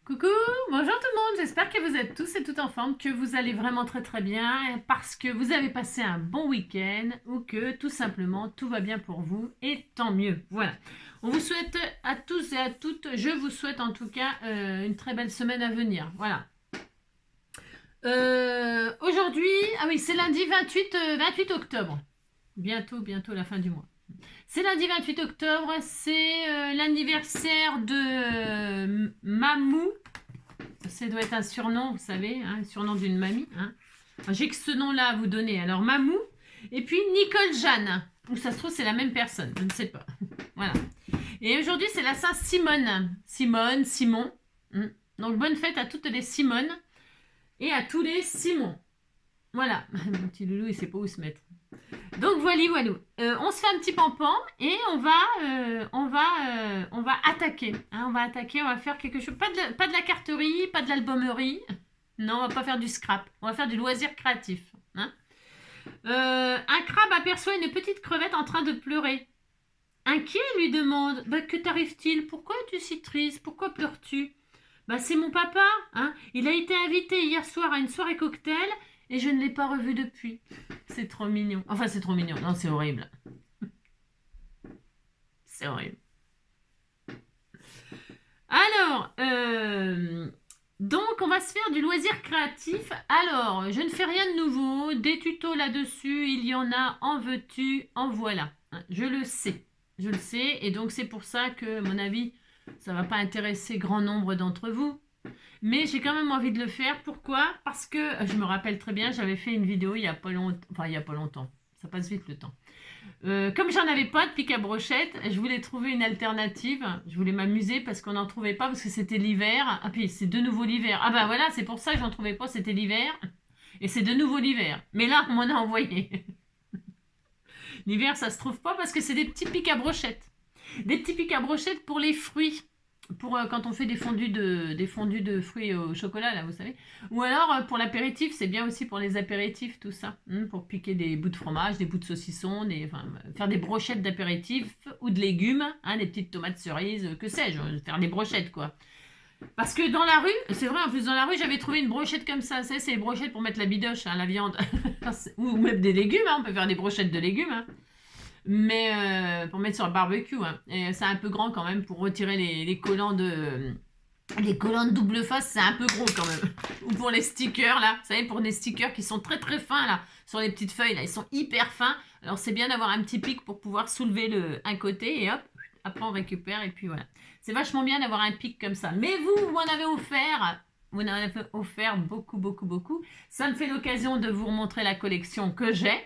Coucou, bonjour tout le monde, j'espère que vous êtes tous et toutes en forme, que vous allez vraiment très très bien parce que vous avez passé un bon week-end ou que tout simplement tout va bien pour vous et tant mieux. Voilà, on vous souhaite à tous et à toutes, je vous souhaite en tout cas une très belle semaine à venir. Voilà. Aujourd'hui, ah oui, c'est lundi 28 octobre, bientôt la fin du mois. C'est lundi 28 octobre, c'est l'anniversaire de Mamou. Ça doit être un surnom, vous savez, hein, un surnom d'une mamie. Hein. J'ai que ce nom-là à vous donner. Alors, Mamou. Et puis, Nicole Jeanne. Ou ça se trouve, c'est la même personne. Je ne sais pas. Voilà. Et aujourd'hui, c'est la Saint-Simone. Simone, Simon. Donc, bonne fête à toutes les Simones et à tous les Simons. Voilà. Mon petit loulou, il ne sait pas où se mettre. Donc voilà, on se fait un petit pampan et on va attaquer. Hein, on va attaquer, on va faire quelque chose. Pas de la carterie, pas de l'albumerie. Non, on va pas faire du scrap. On va faire du loisir créatif. Hein. Un crabe aperçoit une petite crevette en train de pleurer. Inquiet, lui demande, que t'arrive-t-il? Pourquoi es-tu si triste? Pourquoi pleures-tu? C'est mon papa. Hein. Il a été invité hier soir à une soirée cocktail et je ne l'ai pas revu depuis. C'est trop mignon. Enfin, c'est trop mignon. Non, c'est horrible. C'est horrible. Alors, donc, on va se faire du loisir créatif. Alors, je ne fais rien de nouveau. Des tutos là-dessus, il y en a. En veux-tu, en voilà. Je le sais. Je le sais. Et donc, c'est pour ça que, à mon avis, ça ne va pas intéresser grand nombre d'entre vous. Mais j'ai quand même envie de le faire. Pourquoi? Parce que je me rappelle très bien, j'avais fait une vidéo il n'y a pas longtemps. Enfin, il n'y a pas longtemps. Ça passe vite le temps. Comme j'en avais pas de pic à brochette, je voulais trouver une alternative. Je voulais m'amuser parce qu'on n'en trouvait pas parce que c'était l'hiver. Ah puis c'est de nouveau l'hiver. Ah ben voilà, c'est pour ça que j'en trouvais pas, c'était l'hiver. Et c'est de nouveau l'hiver. Mais là, on m'en a envoyé. L'hiver, ça se trouve pas parce que c'est des petits pics à brochette. Des petits pics à brochette pour les fruits. Pour quand on fait des fondus de fruits au chocolat, là, vous savez. Ou alors, pour l'apéritif, c'est bien aussi pour les apéritifs, tout ça. Pour piquer des bouts de fromage, des bouts de saucisson, faire des brochettes d'apéritif ou de légumes, des petites tomates cerises, que sais-je, faire des brochettes, quoi. Parce que dans la rue, c'est vrai, en plus, dans la rue, j'avais trouvé une brochette comme ça. C'est les brochettes pour mettre la bidoche, la viande. Ou même des légumes, on peut faire des brochettes de légumes. Mais pour mettre sur le barbecue. Et c'est un peu grand quand même pour retirer les collants de. Les collants de double face, c'est un peu gros quand même. Ou pour les stickers là, vous savez, pour des stickers qui sont très très fins là, sur les petites feuilles là, ils sont hyper fins. Alors c'est bien d'avoir un petit pic pour pouvoir soulever un côté et hop, après on récupère et puis voilà. C'est vachement bien d'avoir un pic comme ça. Mais vous m'en avez offert. Vous en avez offert beaucoup, beaucoup, beaucoup. Ça me fait l'occasion de vous remontrer la collection que j'ai.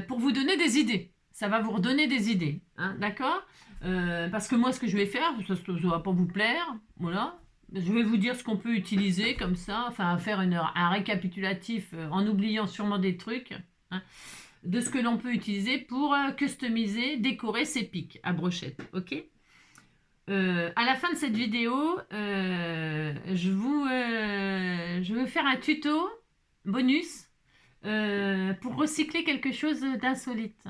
Pour vous donner des idées. Ça va vous redonner des idées, d'accord. Parce que moi, ce que je vais faire, ça ne va pas vous plaire, voilà. Je vais vous dire ce qu'on peut utiliser comme ça, enfin faire un récapitulatif en oubliant sûrement des trucs, de ce que l'on peut utiliser pour customiser, décorer ses pics à brochette, ok. À la fin de cette vidéo, je vais faire un tuto bonus pour recycler quelque chose d'insolite.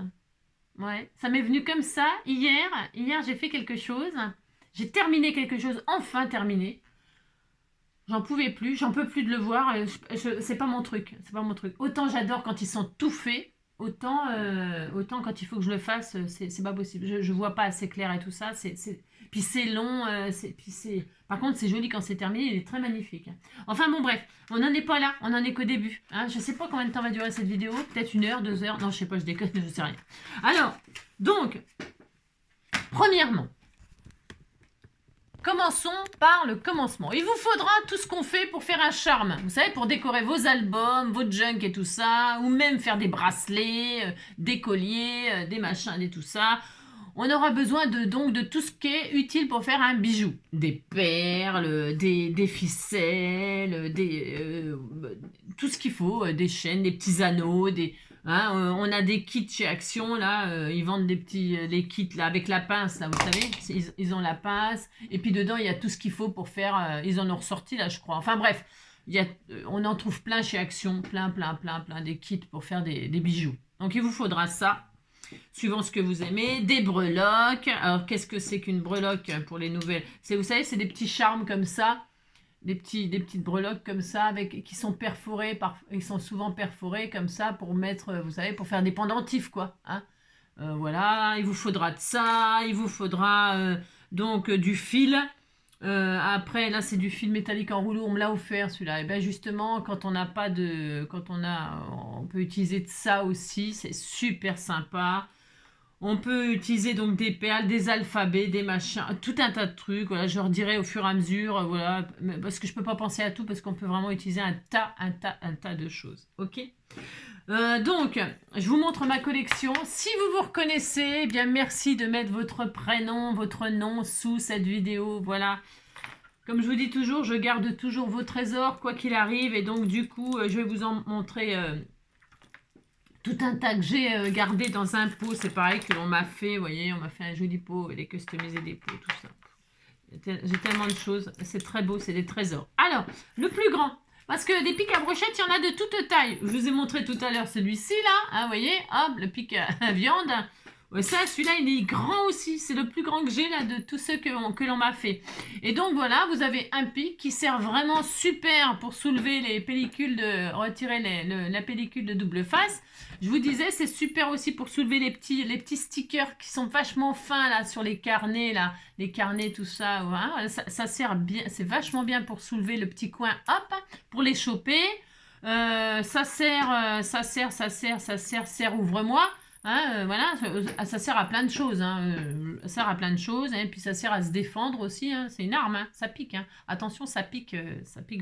Ouais, ça m'est venu comme ça hier. Hier, j'ai fait quelque chose. J'ai terminé quelque chose, enfin terminé. J'en pouvais plus, j'en peux plus de le voir. C'est pas mon truc, c'est pas mon truc. Autant j'adore quand ils sont tout faits, autant quand il faut que je le fasse, c'est pas possible. Je vois pas assez clair et tout ça. Puis c'est long. Par contre, c'est joli quand c'est terminé. Il est très magnifique. Enfin bon, bref, on n'en est pas là. On n'en est qu'au début. Je sais pas combien de temps va durer cette vidéo. Peut-être 1 heure, 2 heures. Non, je sais pas. Je déconne. Je sais rien. Alors, donc, premièrement. Commençons par le commencement. Il vous faudra tout ce qu'on fait pour faire un charme. Vous savez, pour décorer vos albums, vos junk et tout ça, ou même faire des bracelets, des colliers, des machins et tout ça. On aura besoin donc de tout ce qui est utile pour faire un bijou. Des perles, des ficelles, tout ce qu'il faut, des chaînes, des petits anneaux, on a des kits chez Action, là, ils vendent des kits là, avec la pince, là, vous savez, ils ont la pince, et puis dedans, il y a tout ce qu'il faut pour faire, ils en ont ressorti, là, je crois. Enfin bref, on en trouve plein chez Action, plein, des kits pour faire des bijoux. Donc il vous faudra ça. suivant ce que vous aimez, des breloques. Alors, qu'est-ce que c'est qu'une breloque pour les nouvelles? Vous savez, c'est des petits charmes comme ça, des petites breloques comme ça, qui sont perforées, ils sont souvent perforés comme ça pour mettre, vous savez, pour faire des pendentifs, quoi. Hein. Voilà, il vous faudra de ça, il vous faudra donc du fil. Après, là, c'est du fil métallique en rouleau, on me l'a offert celui-là. Et bien justement, quand on n'a pas de... on peut utiliser de ça aussi, c'est super sympa. On peut utiliser donc des perles, des alphabets, des machins, tout un tas de trucs. Voilà, je leur dirai au fur et à mesure, voilà, parce que je peux pas penser à tout, parce qu'on peut vraiment utiliser un tas de choses. Ok. Donc, je vous montre ma collection. Si vous vous reconnaissez, eh bien merci de mettre votre prénom, votre nom sous cette vidéo. Voilà. Comme je vous dis toujours, je garde toujours vos trésors, quoi qu'il arrive. Et donc, du coup, je vais vous en montrer tout un tas que j'ai gardé dans un pot. C'est pareil que l'on m'a fait, vous voyez, on m'a fait un joli pot, les customisés des pots, tout ça. J'ai tellement de choses. C'est très beau, c'est des trésors. Alors, le plus grand. Parce que des pics à brochettes, il y en a de toutes tailles. Je vous ai montré tout à l'heure celui-ci, là. Hein, vous voyez, hop, le pic à viande. Ouais, ça, celui-là, il est grand aussi. C'est le plus grand que j'ai, là, de tous ceux que l'on m'a fait. Et donc, voilà, vous avez un pic qui sert vraiment super pour soulever les pellicules, retirer la pellicule de double face. Je vous disais, c'est super aussi pour soulever les petits stickers qui sont vachement fins, là, sur les carnets, là. Les carnets, tout ça. Hein, ça sert bien. C'est vachement bien pour soulever le petit coin, hop, pour les choper. Ça sert, ouvre-moi. Hein, voilà, ça sert à plein de choses. Hein, ça sert à plein de choses. Et puis ça sert à se défendre aussi. Hein, c'est une arme. Hein, ça pique. Hein. Attention, ça pique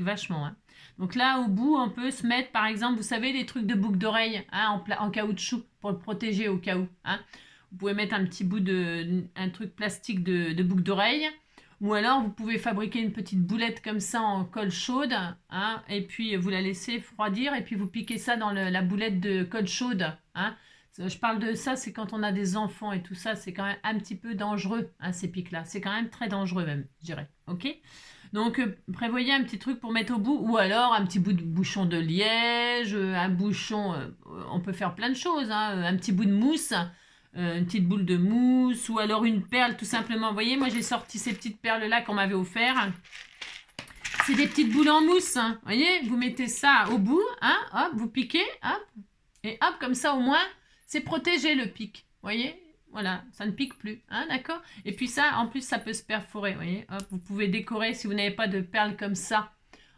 vachement. Hein. Donc là, au bout, on peut se mettre, par exemple, vous savez, les trucs de boucle d'oreille hein, en caoutchouc pour le protéger au cas où. Hein. Vous pouvez mettre un petit bout un truc plastique de boucle d'oreille. Ou alors, vous pouvez fabriquer une petite boulette comme ça en colle chaude. Hein, et puis, vous la laissez refroidir. Et puis, vous piquez ça dans la boulette de colle chaude. Hein. Je parle de ça, c'est quand on a des enfants et tout ça, c'est quand même un petit peu dangereux, hein, ces pics-là. C'est quand même très dangereux même, je dirais. Ok. Donc, prévoyez un petit truc pour mettre au bout, ou alors un petit bout de bouchon de liège, un bouchon, on peut faire plein de choses, hein, un petit bout de mousse, une petite boule de mousse, ou alors une perle tout simplement. Vous voyez, moi j'ai sorti ces petites perles-là qu'on m'avait offert. C'est des petites boules en mousse, hein. Vous voyez, vous mettez ça au bout, hein, hop, vous piquez, hop, et hop, comme ça au moins... C'est protégé le pic, voyez. Voilà, ça ne pique plus, hein, d'accord. Et puis ça, en plus, ça peut se perforer, voyez. Hop, vous pouvez décorer si vous n'avez pas de perles comme ça,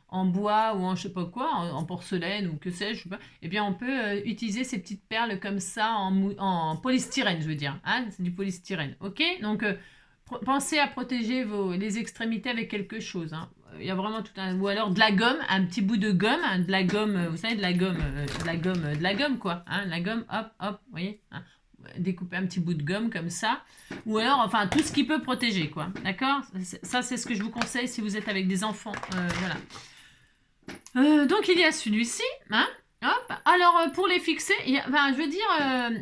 en bois ou en je sais pas quoi, en porcelaine ou que sais-je, je sais pas. Eh bien, on peut utiliser ces petites perles comme ça en polystyrène, je veux dire. Hein, c'est du polystyrène, ok. Donc, pensez à protéger les extrémités avec quelque chose. Hein. Il y a vraiment tout un... Ou alors de la gomme, un petit bout de gomme, hein, de la gomme, vous savez, de la gomme, quoi. Hein, la gomme, hop, hop, vous voyez hein, découper un petit bout de gomme comme ça. Ou alors, enfin, tout ce qui peut protéger, quoi. D'accord. Ça, c'est ce que je vous conseille si vous êtes avec des enfants. Voilà. Donc, il y a celui-ci. Hein, hop. Alors, pour les fixer, je veux dire...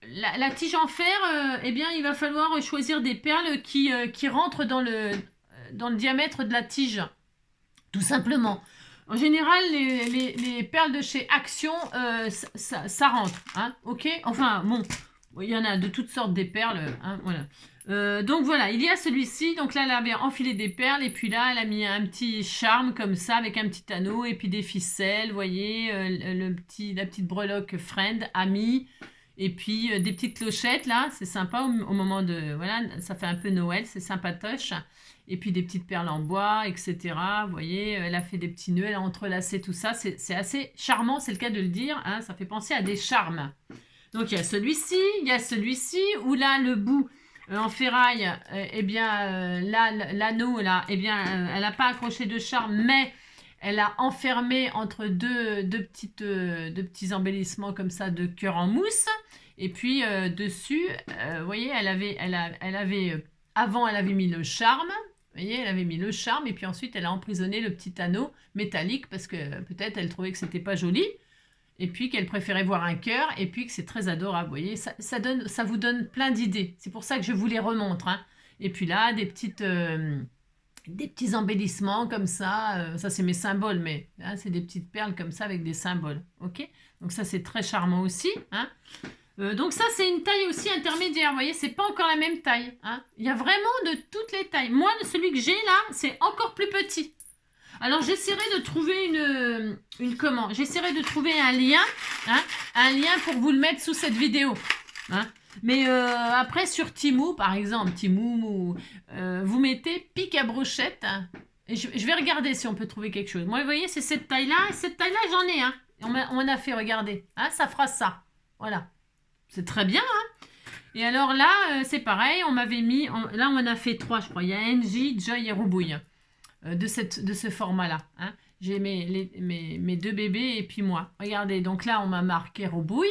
La tige en fer, eh bien, il va falloir choisir des perles qui rentrent dans le diamètre de la tige, tout simplement. En général, les perles de chez Action, ça rentre, hein, ok. Enfin, bon, il y en a de toutes sortes des perles, hein, voilà. Donc voilà, il y a celui-ci. Donc là, elle avait enfilé des perles et puis là, elle a mis un petit charme comme ça avec un petit anneau et puis des ficelles, vous voyez, la petite breloque Friend, Ami. Et puis des petites clochettes là, c'est sympa au moment de... Voilà, ça fait un peu Noël, c'est sympatoche. Et puis des petites perles en bois, etc. Vous voyez, elle a fait des petits nœuds, elle a entrelacé tout ça. C'est assez charmant, c'est le cas de le dire. Hein, ça fait penser à des charmes. Donc il y a celui-ci, où là, le bout en ferraille, eh bien, là, l'anneau, là, eh bien, elle n'a pas accroché de charme, mais... Elle a enfermé entre deux petits embellissements comme ça de cœur en mousse. Et puis dessus, vous voyez, avant elle avait mis le charme. Vous voyez, elle avait mis le charme et puis ensuite elle a emprisonné le petit anneau métallique parce que peut-être elle trouvait que c'était pas joli. Et puis qu'elle préférait voir un cœur et puis que c'est très adorable. Vous voyez, ça vous donne plein d'idées. C'est pour ça que je vous les remontre. Hein. Et puis là, des petits embellissements comme ça. Ça, c'est mes symboles, mais hein, c'est des petites perles comme ça avec des symboles. Ok. Donc ça, c'est très charmant aussi. Hein. Donc ça, c'est une taille aussi intermédiaire. Vous voyez, c'est pas encore la même taille. Hein. Il y a vraiment de toutes les tailles. Moi, celui que j'ai là, c'est encore plus petit. Alors, j'essaierai de trouver comment? J'essaierai de trouver un lien pour vous le mettre sous cette vidéo. Hein. Mais après, sur Temu, par exemple, vous mettez pic à brochette. Hein, et je vais regarder si on peut trouver quelque chose. Moi, vous voyez, c'est cette taille-là. Cette taille-là, j'en ai. Hein. On m'a fait regarder. Hein, ça fera ça. Voilà. C'est très bien. Hein. Et alors là, c'est pareil. On m'avait mis... là, on en a fait 3, je crois. Il y a NJ, Joy et Roubouille. De ce format-là. Hein. J'ai mes 2 bébés et puis moi. Regardez, donc là, on m'a marqué Roubouille.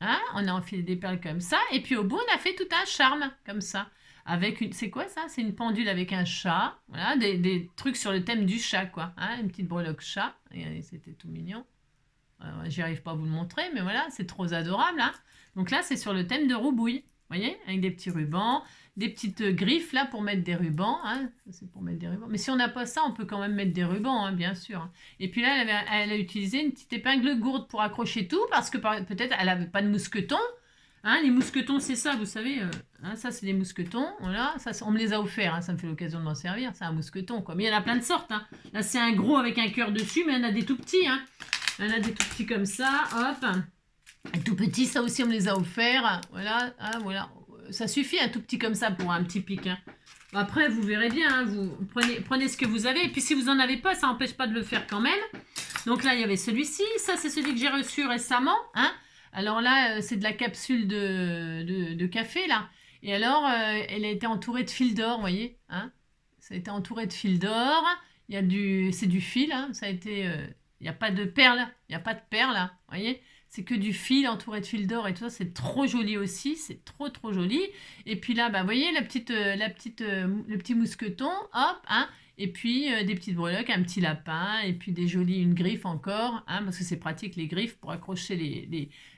Hein. On a enfilé des perles comme ça. Et puis au bout, on a fait tout un charme comme ça. Avec une... C'est quoi ça? C'est une pendule avec un chat. Voilà, des trucs sur le thème du chat, quoi. Hein. Une petite breloque chat. Regardez, c'était tout mignon. J'y arrive pas à vous le montrer, mais voilà, c'est trop adorable. Hein. Donc là, c'est sur le thème de Roubouille. Vous voyez, avec des petits rubans, des petites griffes là pour mettre des rubans. Hein. C'est pour mettre des rubans. Mais si on n'a pas ça, on peut quand même mettre des rubans, hein, bien sûr. Et puis là, elle a utilisé une petite épingle gourde pour accrocher tout, parce que peut-être elle n'avait pas de mousquetons. Hein, les mousquetons, c'est ça, vous savez. Hein, ça, c'est des mousquetons. Voilà, ça, on me les a offerts. Hein, ça me fait l'occasion de m'en servir. C'est un mousqueton, quoi. Mais il y en a plein de sortes. Hein. Là, c'est un gros avec un cœur dessus, mais il y en a des tout petits. Hein. Il y en a des tout petits comme ça. Hop. Un tout petit, ça aussi, on me les a offerts. Voilà, ah, voilà. Ça suffit, un tout petit comme ça pour un petit pic. Hein. Après, vous verrez bien. Hein, vous prenez ce que vous avez. Et puis, si vous n'en avez pas, ça n'empêche pas de le faire quand même. Donc là, il y avait celui-ci. Ça, c'est celui que j'ai reçu récemment. Hein. Alors là, c'est de la capsule de café, là. Et alors, elle a été entourée de fil d'or, vous voyez. Hein. Ça a été entouré de fil d'or. C'est du fil. Hein. Ça a été... il n'y a pas de perles. Il n'y a pas de perles, là. Vous voyez. C'est que du fil entouré de fil d'or et tout ça, c'est trop joli aussi, c'est trop joli. Et puis là, bah, vous voyez le petit mousqueton, hop, hein, et puis des petites breloques, un petit lapin, et puis une griffe encore, hein, parce que c'est pratique les griffes pour accrocher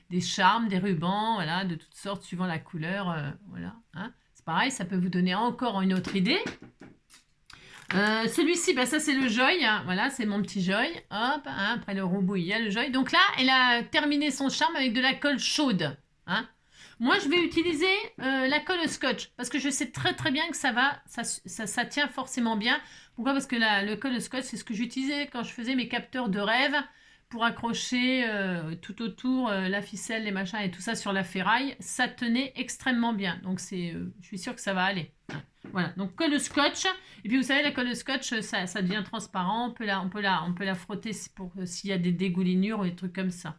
des charmes, des rubans, voilà, de toutes sortes suivant la couleur, voilà. Hein. C'est pareil, ça peut vous donner encore une autre idée. Celui-ci, bah, ça c'est le Joy, hein. Voilà, c'est mon petit Joy, hop, hein, après le Roubouille, il y a le Joy. Donc là, elle a terminé son charme avec de la colle chaude. Hein. Moi, je vais utiliser la colle scotch, parce que je sais très bien que ça tient forcément bien. Pourquoi? Parce que le colle scotch, c'est ce que j'utilisais quand je faisais mes capteurs de rêve, pour accrocher tout autour la ficelle, les machins et tout ça sur la ferraille. Ça tenait extrêmement bien, donc je suis sûre que ça va aller. Hein. Voilà, donc colle scotch. Et puis vous savez, la colle scotch, ça devient transparent. On peut la frotter pour s'il y a des dégoulinures ou des trucs comme ça.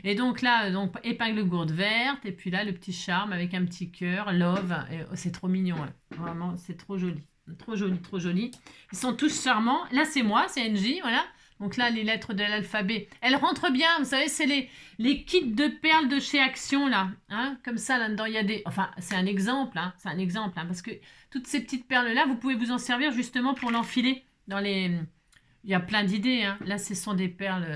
Et donc là, épingle gourde verte. Et puis là, le petit charme avec un petit cœur, love. C'est trop mignon. Hein. Vraiment, c'est trop joli. Trop joli, trop joli. Ils sont tous charmants. Là, c'est moi, c'est NJ, voilà. Donc là, les lettres de l'alphabet, elles rentrent bien. Vous savez, c'est les kits de perles de chez Action, là. Hein, comme ça, là-dedans, il y a des... Enfin, c'est un exemple, hein, parce que toutes ces petites perles-là, vous pouvez vous en servir justement pour l'enfiler dans les... Il y a plein d'idées, hein. Là, ce sont des perles...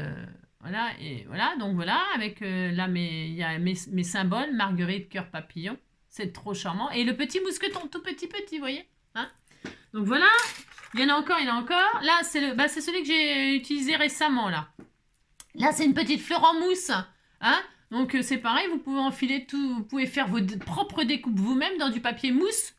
voilà, et voilà. Donc voilà, avec... là, il y a mes symboles, marguerite, cœur, papillon. C'est trop charmant. Et le petit mousqueton, tout petit, vous voyez. Hein. Donc voilà... Il y en a encore. Là, c'est celui que j'ai utilisé récemment, là. Là, c'est une petite fleur en mousse. Hein. Donc, c'est pareil, vous pouvez enfiler tout. Vous pouvez faire vos propres découpes vous-même dans du papier mousse.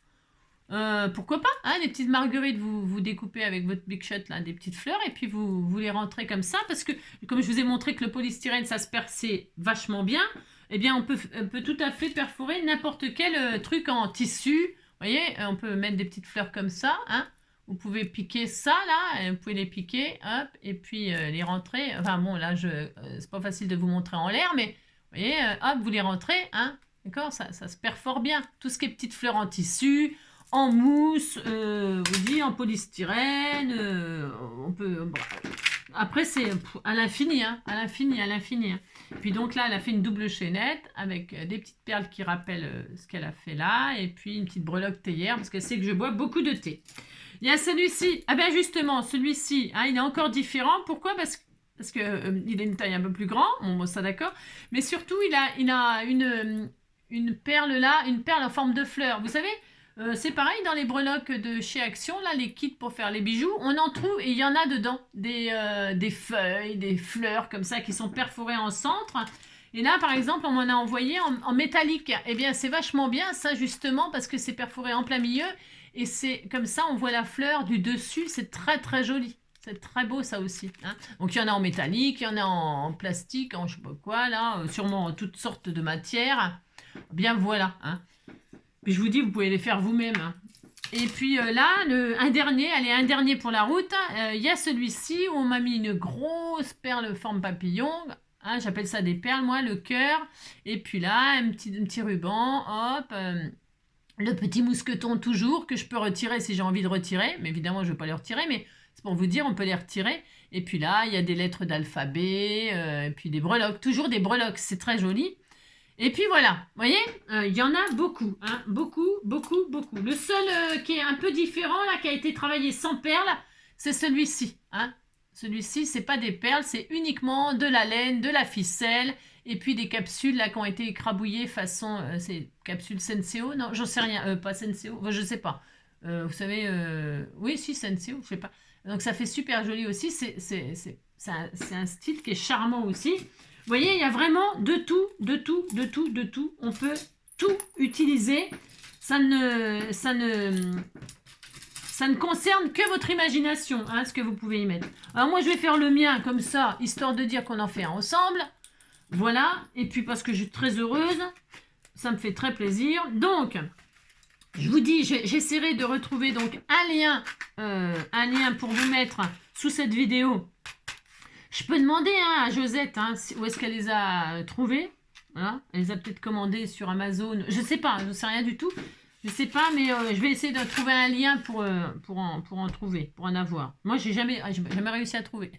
Pourquoi pas, hein, des petites marguerites, vous découpez avec votre Big Shot, là, des petites fleurs, et puis vous les rentrez comme ça, parce que, comme je vous ai montré que le polystyrène, ça se perçait vachement bien, eh bien, on peut tout à fait perforer n'importe quel truc en tissu. Vous voyez, on peut mettre des petites fleurs comme ça, hein. Vous pouvez piquer ça, là, vous pouvez les piquer, hop, et puis les rentrer. Enfin bon, là, c'est pas facile de vous montrer en l'air, mais vous voyez, hop, vous les rentrez, hein, d'accord, ça se perfore bien. Tout ce qui est petites fleurs en tissu, en mousse, vous dites, en polystyrène, on peut... Bon. Après, c'est à l'infini, hein, à l'infini. Hein. Puis donc là, elle a fait une double chaînette avec des petites perles qui rappellent ce qu'elle a fait là, et puis une petite breloque théière, parce qu'elle sait que je bois beaucoup de thé. Il y a celui-ci. Ah ben justement, celui-ci, hein, il est encore différent. Pourquoi? Parce que il a une taille un peu plus grande. Bon, ça d'accord. Mais surtout, il a une perle là, une perle en forme de fleur. Vous savez, c'est pareil dans les breloques de chez Action, là, les kits pour faire les bijoux. On en trouve et il y en a dedans des feuilles, des fleurs comme ça qui sont perforées en centre. Et là, par exemple, on m'en a envoyé en métallique. Eh bien, c'est vachement bien, ça, justement, parce que c'est perforé en plein milieu. Et c'est comme ça, on voit la fleur du dessus. C'est très, très joli. C'est très beau, ça aussi. Hein. Donc, il y en a en métallique, il y en a en plastique, en je sais pas quoi, là. Sûrement en toutes sortes de matières. Bien, voilà. Hein. Puis, je vous dis, vous pouvez les faire vous-même. Hein. Et puis là, un dernier pour la route. Il y a celui-ci où on m'a mis une grosse perle forme papillon. Hein, j'appelle ça des perles, moi, le cœur. Et puis là, un petit ruban, hop. Le petit mousqueton toujours, que je peux retirer si j'ai envie de retirer. Mais évidemment, je ne vais pas les retirer, mais c'est pour vous dire, on peut les retirer. Et puis là, il y a des lettres d'alphabet, et puis des breloques. Toujours des breloques, c'est très joli. Et puis voilà, vous voyez, il y en a beaucoup, hein, beaucoup, beaucoup, beaucoup. Le seul qui est un peu différent, là, qui a été travaillé sans perles, c'est celui-ci. Hein. Celui-ci, c'est pas des perles, c'est uniquement de la laine, de la ficelle, et puis des capsules là qui ont été écrabouillées façon, c'est capsules Senseo, non, j'en sais rien, pas Senseo, je sais pas. Vous savez, oui, si Senseo, je sais pas. Donc ça fait super joli aussi, c'est un style qui est charmant aussi. Vous voyez, il y a vraiment de tout, de tout, de tout, de tout. On peut tout utiliser. Ça ne concerne que votre imagination, hein, ce que vous pouvez y mettre. Alors moi, je vais faire le mien comme ça, histoire de dire qu'on en fait un ensemble. Voilà. Et puis parce que je suis très heureuse, ça me fait très plaisir. Donc, je vous dis, j'essaierai de retrouver donc un lien pour vous mettre sous cette vidéo. Je peux demander hein, à Josette hein, où est-ce qu'elle les a trouvées. Voilà. Elle les a peut-être commandées sur Amazon. Je ne sais pas, je ne sais rien du tout. Je ne sais pas, mais je vais essayer de trouver un lien pour en trouver, pour en avoir. Moi, j'ai jamais réussi à trouver.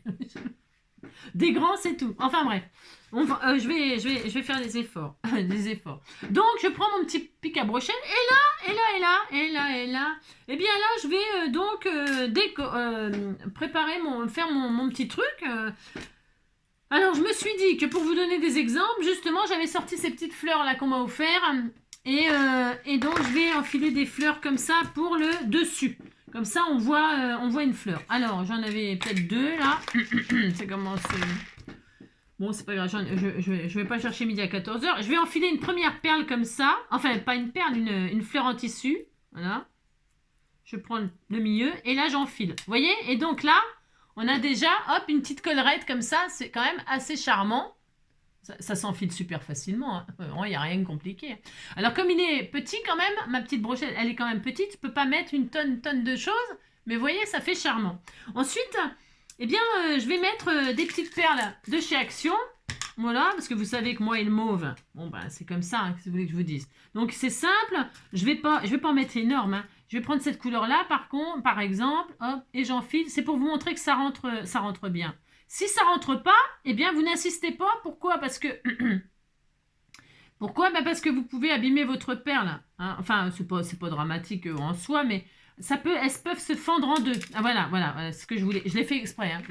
Des grands, c'est tout. Enfin bref, je vais faire des efforts. Des efforts. Donc, je prends mon petit pic à brochette. Et là. Eh bien là, je vais préparer faire mon petit truc. Alors, je me suis dit que pour vous donner des exemples, justement, j'avais sorti ces petites fleurs là qu'on m'a offert. Et donc, je vais enfiler des fleurs comme ça pour le dessus. Comme ça, on voit une fleur. Alors, j'en avais peut-être deux, là. C'est commencé. Bon, c'est pas grave, je vais pas chercher midi à 14h. Je vais enfiler une première perle comme ça. Enfin, pas une perle, une fleur en tissu. Voilà. Je prends le milieu et là, j'enfile. Vous voyez? Et donc là, on a déjà, hop, une petite collerette comme ça. C'est quand même assez charmant. Ça s'enfile super facilement. Hein. Il n'y a rien de compliqué. Alors, comme il est petit quand même, ma petite brochette, elle est quand même petite. Je ne peux pas mettre une tonne de choses. Mais vous voyez, ça fait charmant. Ensuite, eh bien, je vais mettre des petites perles de chez Action. Voilà, parce que vous savez que moi et le mauve, bon, ben, c'est comme ça, hein, si vous voulez que je vous dise. Donc, c'est simple. Je vais pas en mettre énorme. Hein. Je vais prendre cette couleur-là, par exemple, hop, et j'enfile. C'est pour vous montrer que ça rentre bien. Si ça rentre pas, eh bien, vous n'insistez pas. Pourquoi? Parce que... Pourquoi? Ben parce que vous pouvez abîmer votre perle. Hein. Enfin, c'est pas dramatique en soi, mais elles peuvent se fendre en deux. Ah, voilà, ce que je voulais. Je l'ai fait exprès. Hein.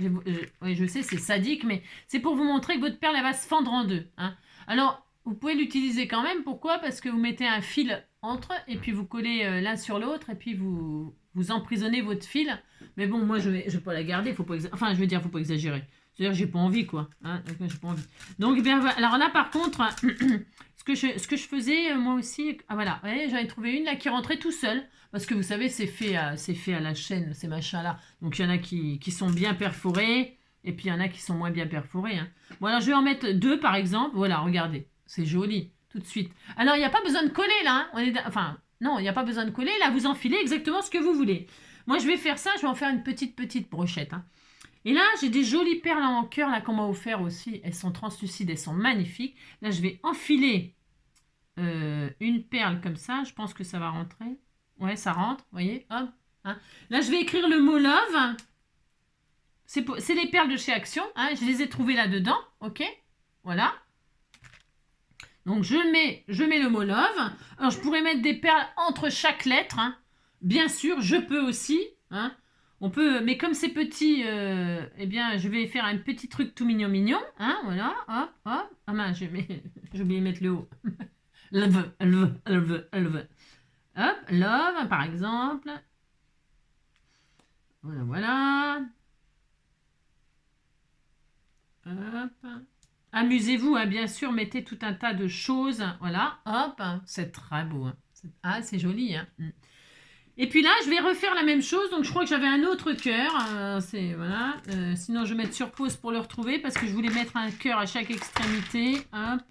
Oui, je sais, c'est sadique, mais c'est pour vous montrer que votre perle, elle va se fendre en deux. Hein. Alors, vous pouvez l'utiliser quand même. Pourquoi? Parce que vous mettez un fil entre, et puis vous collez l'un sur l'autre, et puis vous emprisonnez votre fil. Mais bon, moi, je vais pas la garder. Faut pas enfin, je veux dire, faut pas exagérer. C'est-à-dire, j'ai pas envie, quoi. Hein, j'ai pas envie. Donc, bien, alors là, par contre, ce que je faisais, moi aussi, ah voilà, j'en ai trouvé une là qui rentrait tout seul. Parce que vous savez, c'est fait à la chaîne, ces machins-là. Donc, il y en a qui sont bien perforés, et puis il y en a qui sont moins bien perforés. Hein. Bon, alors, je vais en mettre deux, par exemple. Voilà, regardez. C'est joli, tout de suite. Alors, il n'y a pas besoin de coller, là. Hein. Enfin, non, il n'y a pas besoin de coller. Là, vous enfilez exactement ce que vous voulez. Moi, je vais faire ça. Je vais en faire une petite brochette. Hein. Et là, j'ai des jolies perles en cœur là qu'on m'a offert aussi. Elles sont translucides, elles sont magnifiques. Là, je vais enfiler une perle comme ça. Je pense que ça va rentrer. Ouais, ça rentre, vous voyez. Hop. Hein. Là, je vais écrire le mot love. C'est les perles de chez Action. Hein. Je les ai trouvées là-dedans. Ok. Voilà. Donc, je mets le mot love. Alors, je pourrais mettre des perles entre chaque lettre. Hein. Bien sûr, je peux aussi. Hein. On peut, mais comme c'est petit, eh bien, je vais faire un petit truc tout mignon. Hein, voilà, hop. Ah mince, j'ai oublié de mettre le haut. Love. Hop, love, par exemple. Voilà. Hop. Amusez-vous, hein, bien sûr, mettez tout un tas de choses. Voilà, hop, hein, c'est très beau. Hein. Ah, c'est joli. Hein. Et puis là, je vais refaire la même chose. Donc, je crois que j'avais un autre cœur. Voilà. Sinon, je vais mettre sur pause pour le retrouver parce que je voulais mettre un cœur à chaque extrémité. Hop.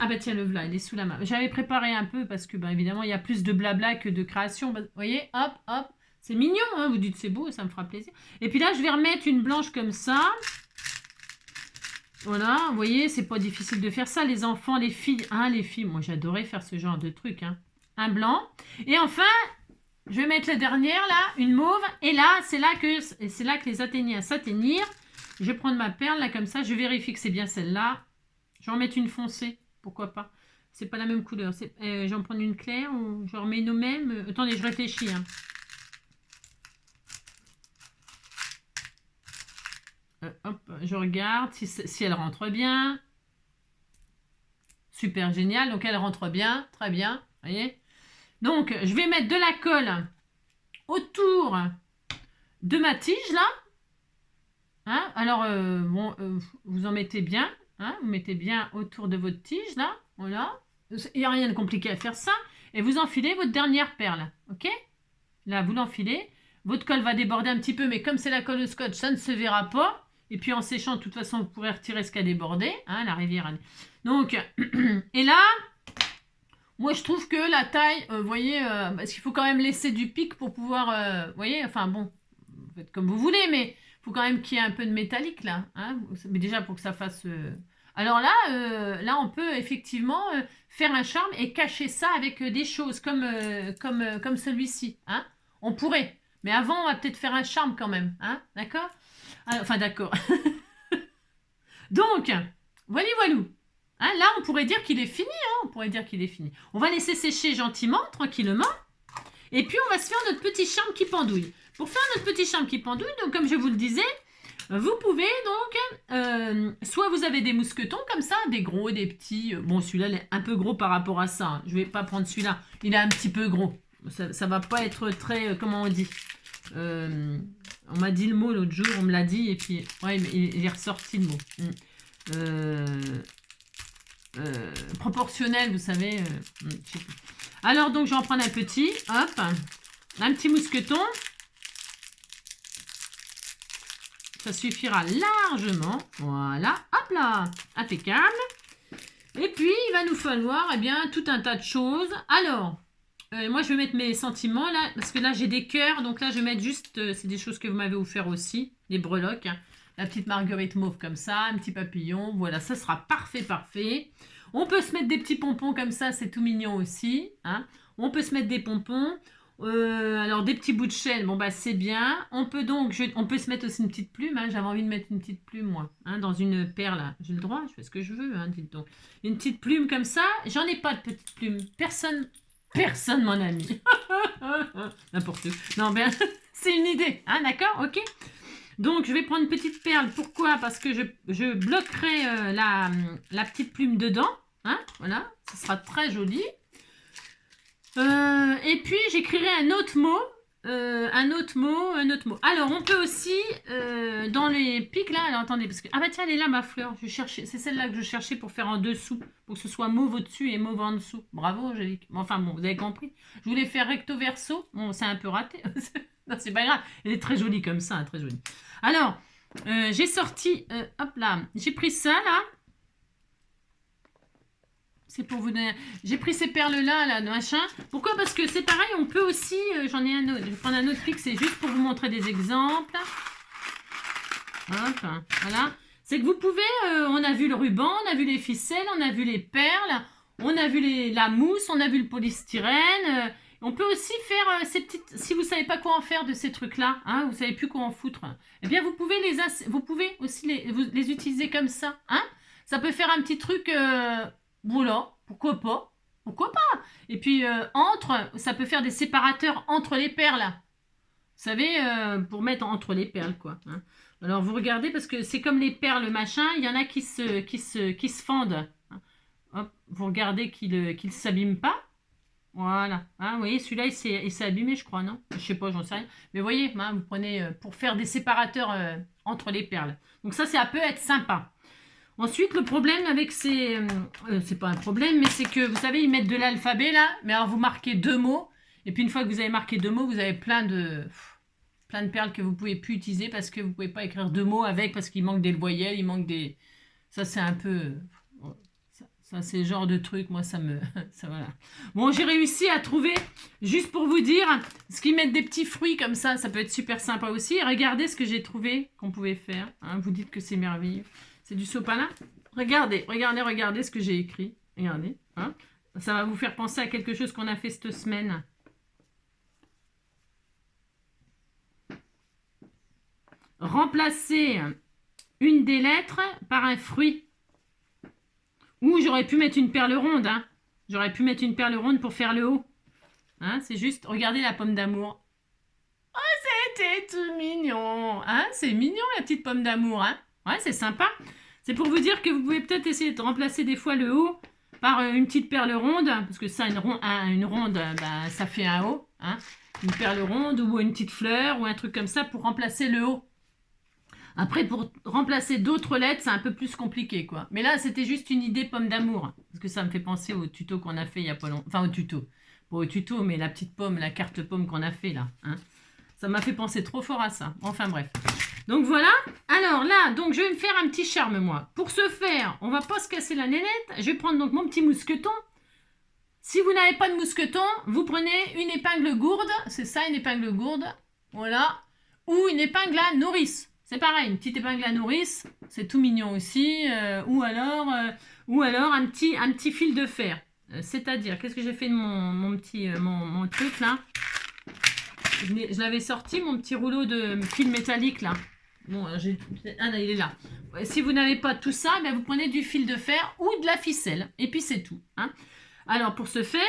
Ah bah tiens, le voilà, il est sous la main. J'avais préparé un peu parce que, bah, évidemment, il y a plus de blabla que de création. Vous voyez, hop, hop. C'est mignon, hein, vous dites c'est beau, ça me fera plaisir. Et puis là, je vais remettre une blanche comme ça. Voilà, vous voyez, c'est pas difficile de faire ça. Les enfants, les filles, hein, les filles, moi j'adorais faire ce genre de truc. Hein. Un blanc. Et enfin, je vais mettre la dernière là, une mauve. Et là, c'est là que les athéniens s'atteignirent. Je vais prendre ma perle là comme ça. Je vérifie que c'est bien celle-là. Je vais en mettre une foncée, pourquoi pas. C'est pas la même couleur. J'en prends une claire ou je remets nos mêmes. Attendez, je réfléchis. Hein. Hop, je regarde si elle rentre bien. Super génial. Donc elle rentre bien, très bien. Voyez. Donc je vais mettre de la colle autour de ma tige là. Hein, alors bon, vous en mettez bien. Hein, vous mettez bien autour de votre tige là. Voilà. Il n'y a rien de compliqué à faire ça. Et vous enfilez votre dernière perle. Ok. Là, vous l'enfilez. Votre colle va déborder un petit peu, mais comme c'est la colle au scotch, ça ne se verra pas. Et puis en séchant, de toute façon, vous pourrez retirer ce qui a débordé. Hein, la rivière. Donc, et là, moi je trouve que la taille, vous voyez, parce qu'il faut quand même laisser du pic pour pouvoir, vous voyez, enfin bon, vous faites comme vous voulez, mais il faut quand même qu'il y ait un peu de métallique là. Hein, mais déjà pour que ça fasse... Alors là, là, on peut effectivement faire un charme et cacher ça avec des choses comme celui-ci. Hein, on pourrait. Mais avant, on va peut-être faire un charme quand même. Hein, d'accord? Enfin, d'accord. Donc, voilà, voilou. Hein, là, on pourrait dire qu'il est fini. Hein, on pourrait dire qu'il est fini. On va laisser sécher gentiment, tranquillement. Et puis, on va se faire notre petit charme qui pendouille. Pour faire notre petit charme qui pendouille, donc, comme je vous le disais, vous pouvez donc, soit vous avez des mousquetons comme ça, des gros, des petits. Bon, celui-là, il est un peu gros par rapport à ça. Hein. Je ne vais pas prendre celui-là. Il est un petit peu gros. Ça ne va pas être très, comment on dit on m'a dit le mot l'autre jour, on me l'a dit, et puis, ouais, il est ressorti le mot. Proportionnel, vous savez. Je sais plus. Alors, donc, je vais en prendre un petit. Hop. Un petit mousqueton. Ça suffira largement. Voilà. Hop là. Impeccable. Et puis, il va nous falloir, eh bien, tout un tas de choses. Alors, moi, je vais mettre mes sentiments, là, parce que là, j'ai des cœurs. Donc là, je vais mettre juste, c'est des choses que vous m'avez offert aussi. Les breloques. Hein. La petite marguerite mauve comme ça, un petit papillon. Voilà, ça sera parfait, parfait. On peut se mettre des petits pompons comme ça, c'est tout mignon aussi. Hein. On peut se mettre des pompons. Alors des petits bouts de chaîne, bon bah c'est bien. On peut donc, on peut se mettre aussi une petite plume. Hein. J'avais envie de mettre une petite plume moi, hein, dans une perle. J'ai le droit, je fais ce que je veux. Hein, dites donc. Une petite plume comme ça. J'en ai pas de petite plume. Personne mon ami. N'importe quoi. Non ben c'est une idée. Hein, d'accord, ok. Donc je vais prendre une petite perle. Pourquoi? Parce que je bloquerai la petite plume dedans. Hein, voilà, ce sera très joli. Et puis j'écrirai un autre mot. Un autre mot. Alors on peut aussi dans les pics là. Alors attendez parce que ah bah tiens elle est là ma fleur. Je cherchais, c'est celle-là que je cherchais pour faire en dessous, pour que ce soit mauve au-dessus et mauve en dessous. Bravo Angélique. Enfin bon vous avez compris. Je voulais faire recto verso. Bon c'est un peu raté. Non c'est pas grave. Elle est très jolie comme ça, hein, très jolie. Alors j'ai sorti, hop là, j'ai pris ça là. C'est pour vous donner... J'ai pris ces perles-là, là, machin. Pourquoi? Parce que c'est pareil, on peut aussi... J'en ai un autre. Je vais prendre un autre pic, c'est juste pour vous montrer des exemples. Hop, voilà. C'est que vous pouvez... on a vu le ruban, on a vu les ficelles, on a vu les perles, on a vu la mousse, on a vu le polystyrène. On peut aussi faire ces petites... Si vous ne savez pas quoi en faire de ces trucs-là, hein, vous ne savez plus quoi en foutre, eh bien, vous pouvez aussi les utiliser comme ça. Hein. Ça peut faire un petit truc... Voilà, pourquoi pas? Pourquoi pas? Et puis, ça peut faire des séparateurs entre les perles. Vous savez, pour mettre entre les perles, quoi. Hein. Alors, vous regardez, parce que c'est comme les perles, machin, il y en a qui se fendent. Hein. Hop, vous regardez qu'ils ne s'abîment pas. Voilà. Hein, vous voyez, celui-là, il s'est abîmé, je crois, non? Je sais pas, j'en sais rien. Mais vous voyez, hein, vous prenez pour faire des séparateurs entre les perles. Donc ça peut être sympa. Ensuite, le problème avec ces... c'est pas un problème, mais c'est que, vous savez, ils mettent de l'alphabet, là. Mais alors, vous marquez 2 mots. Et puis, une fois que vous avez marqué 2 mots, vous avez plein de perles que vous pouvez plus utiliser parce que vous pouvez pas écrire 2 mots avec, parce qu'il manque des voyelles, il manque des... Ça, c'est un peu... Ça, c'est le genre de truc, moi, ça me... ça, voilà. Bon, j'ai réussi à trouver, juste pour vous dire, ce qu'ils mettent des petits fruits comme ça peut être super sympa aussi. Et regardez ce que j'ai trouvé qu'on pouvait faire. Hein, vous dites que c'est merveilleux. C'est du sopalin. Regardez ce que j'ai écrit. Regardez. Hein. Ça va vous faire penser à quelque chose qu'on a fait cette semaine. Remplacer une des lettres par un fruit. Ou j'aurais pu mettre une perle ronde. Hein. J'aurais pu mettre une perle ronde pour faire le haut. Hein, c'est juste, regardez la pomme d'amour. Oh, c'était tout mignon. Hein, c'est mignon la petite pomme d'amour. Hein. Ouais, c'est sympa. C'est pour vous dire que vous pouvez peut-être essayer de remplacer des fois le haut par une petite perle ronde. Parce que ça, une ronde, bah, ça fait un haut. Hein. Une perle ronde ou une petite fleur ou un truc comme ça pour remplacer le haut. Après, pour remplacer d'autres lettres, c'est un peu plus compliqué, quoi. Mais là, c'était juste une idée pomme d'amour. Parce que ça me fait penser au tuto qu'on a fait il y a pas longtemps. Enfin, au tuto. Pas au tuto, mais la petite pomme, la carte pomme qu'on a fait, là. Hein. Ça m'a fait penser trop fort à ça. Enfin, bref. Donc, voilà. Alors, là, donc, je vais me faire un petit charme, moi. Pour ce faire, on va pas se casser la nénette. Je vais prendre donc mon petit mousqueton. Si vous n'avez pas de mousqueton, vous prenez une épingle gourde. C'est ça, une épingle gourde. Voilà. Ou une épingle à nourrice. C'est pareil, une petite épingle à nourrice, c'est tout mignon aussi. Ou alors un petit fil de fer. C'est-à-dire, qu'est-ce que j'ai fait de mon petit mon truc là? Je l'avais sorti, mon petit rouleau de fil métallique là. Bon, là, il est là. Si vous n'avez pas tout ça, ben, vous prenez du fil de fer ou de la ficelle. Et puis c'est tout. Hein. Alors pour ce faire,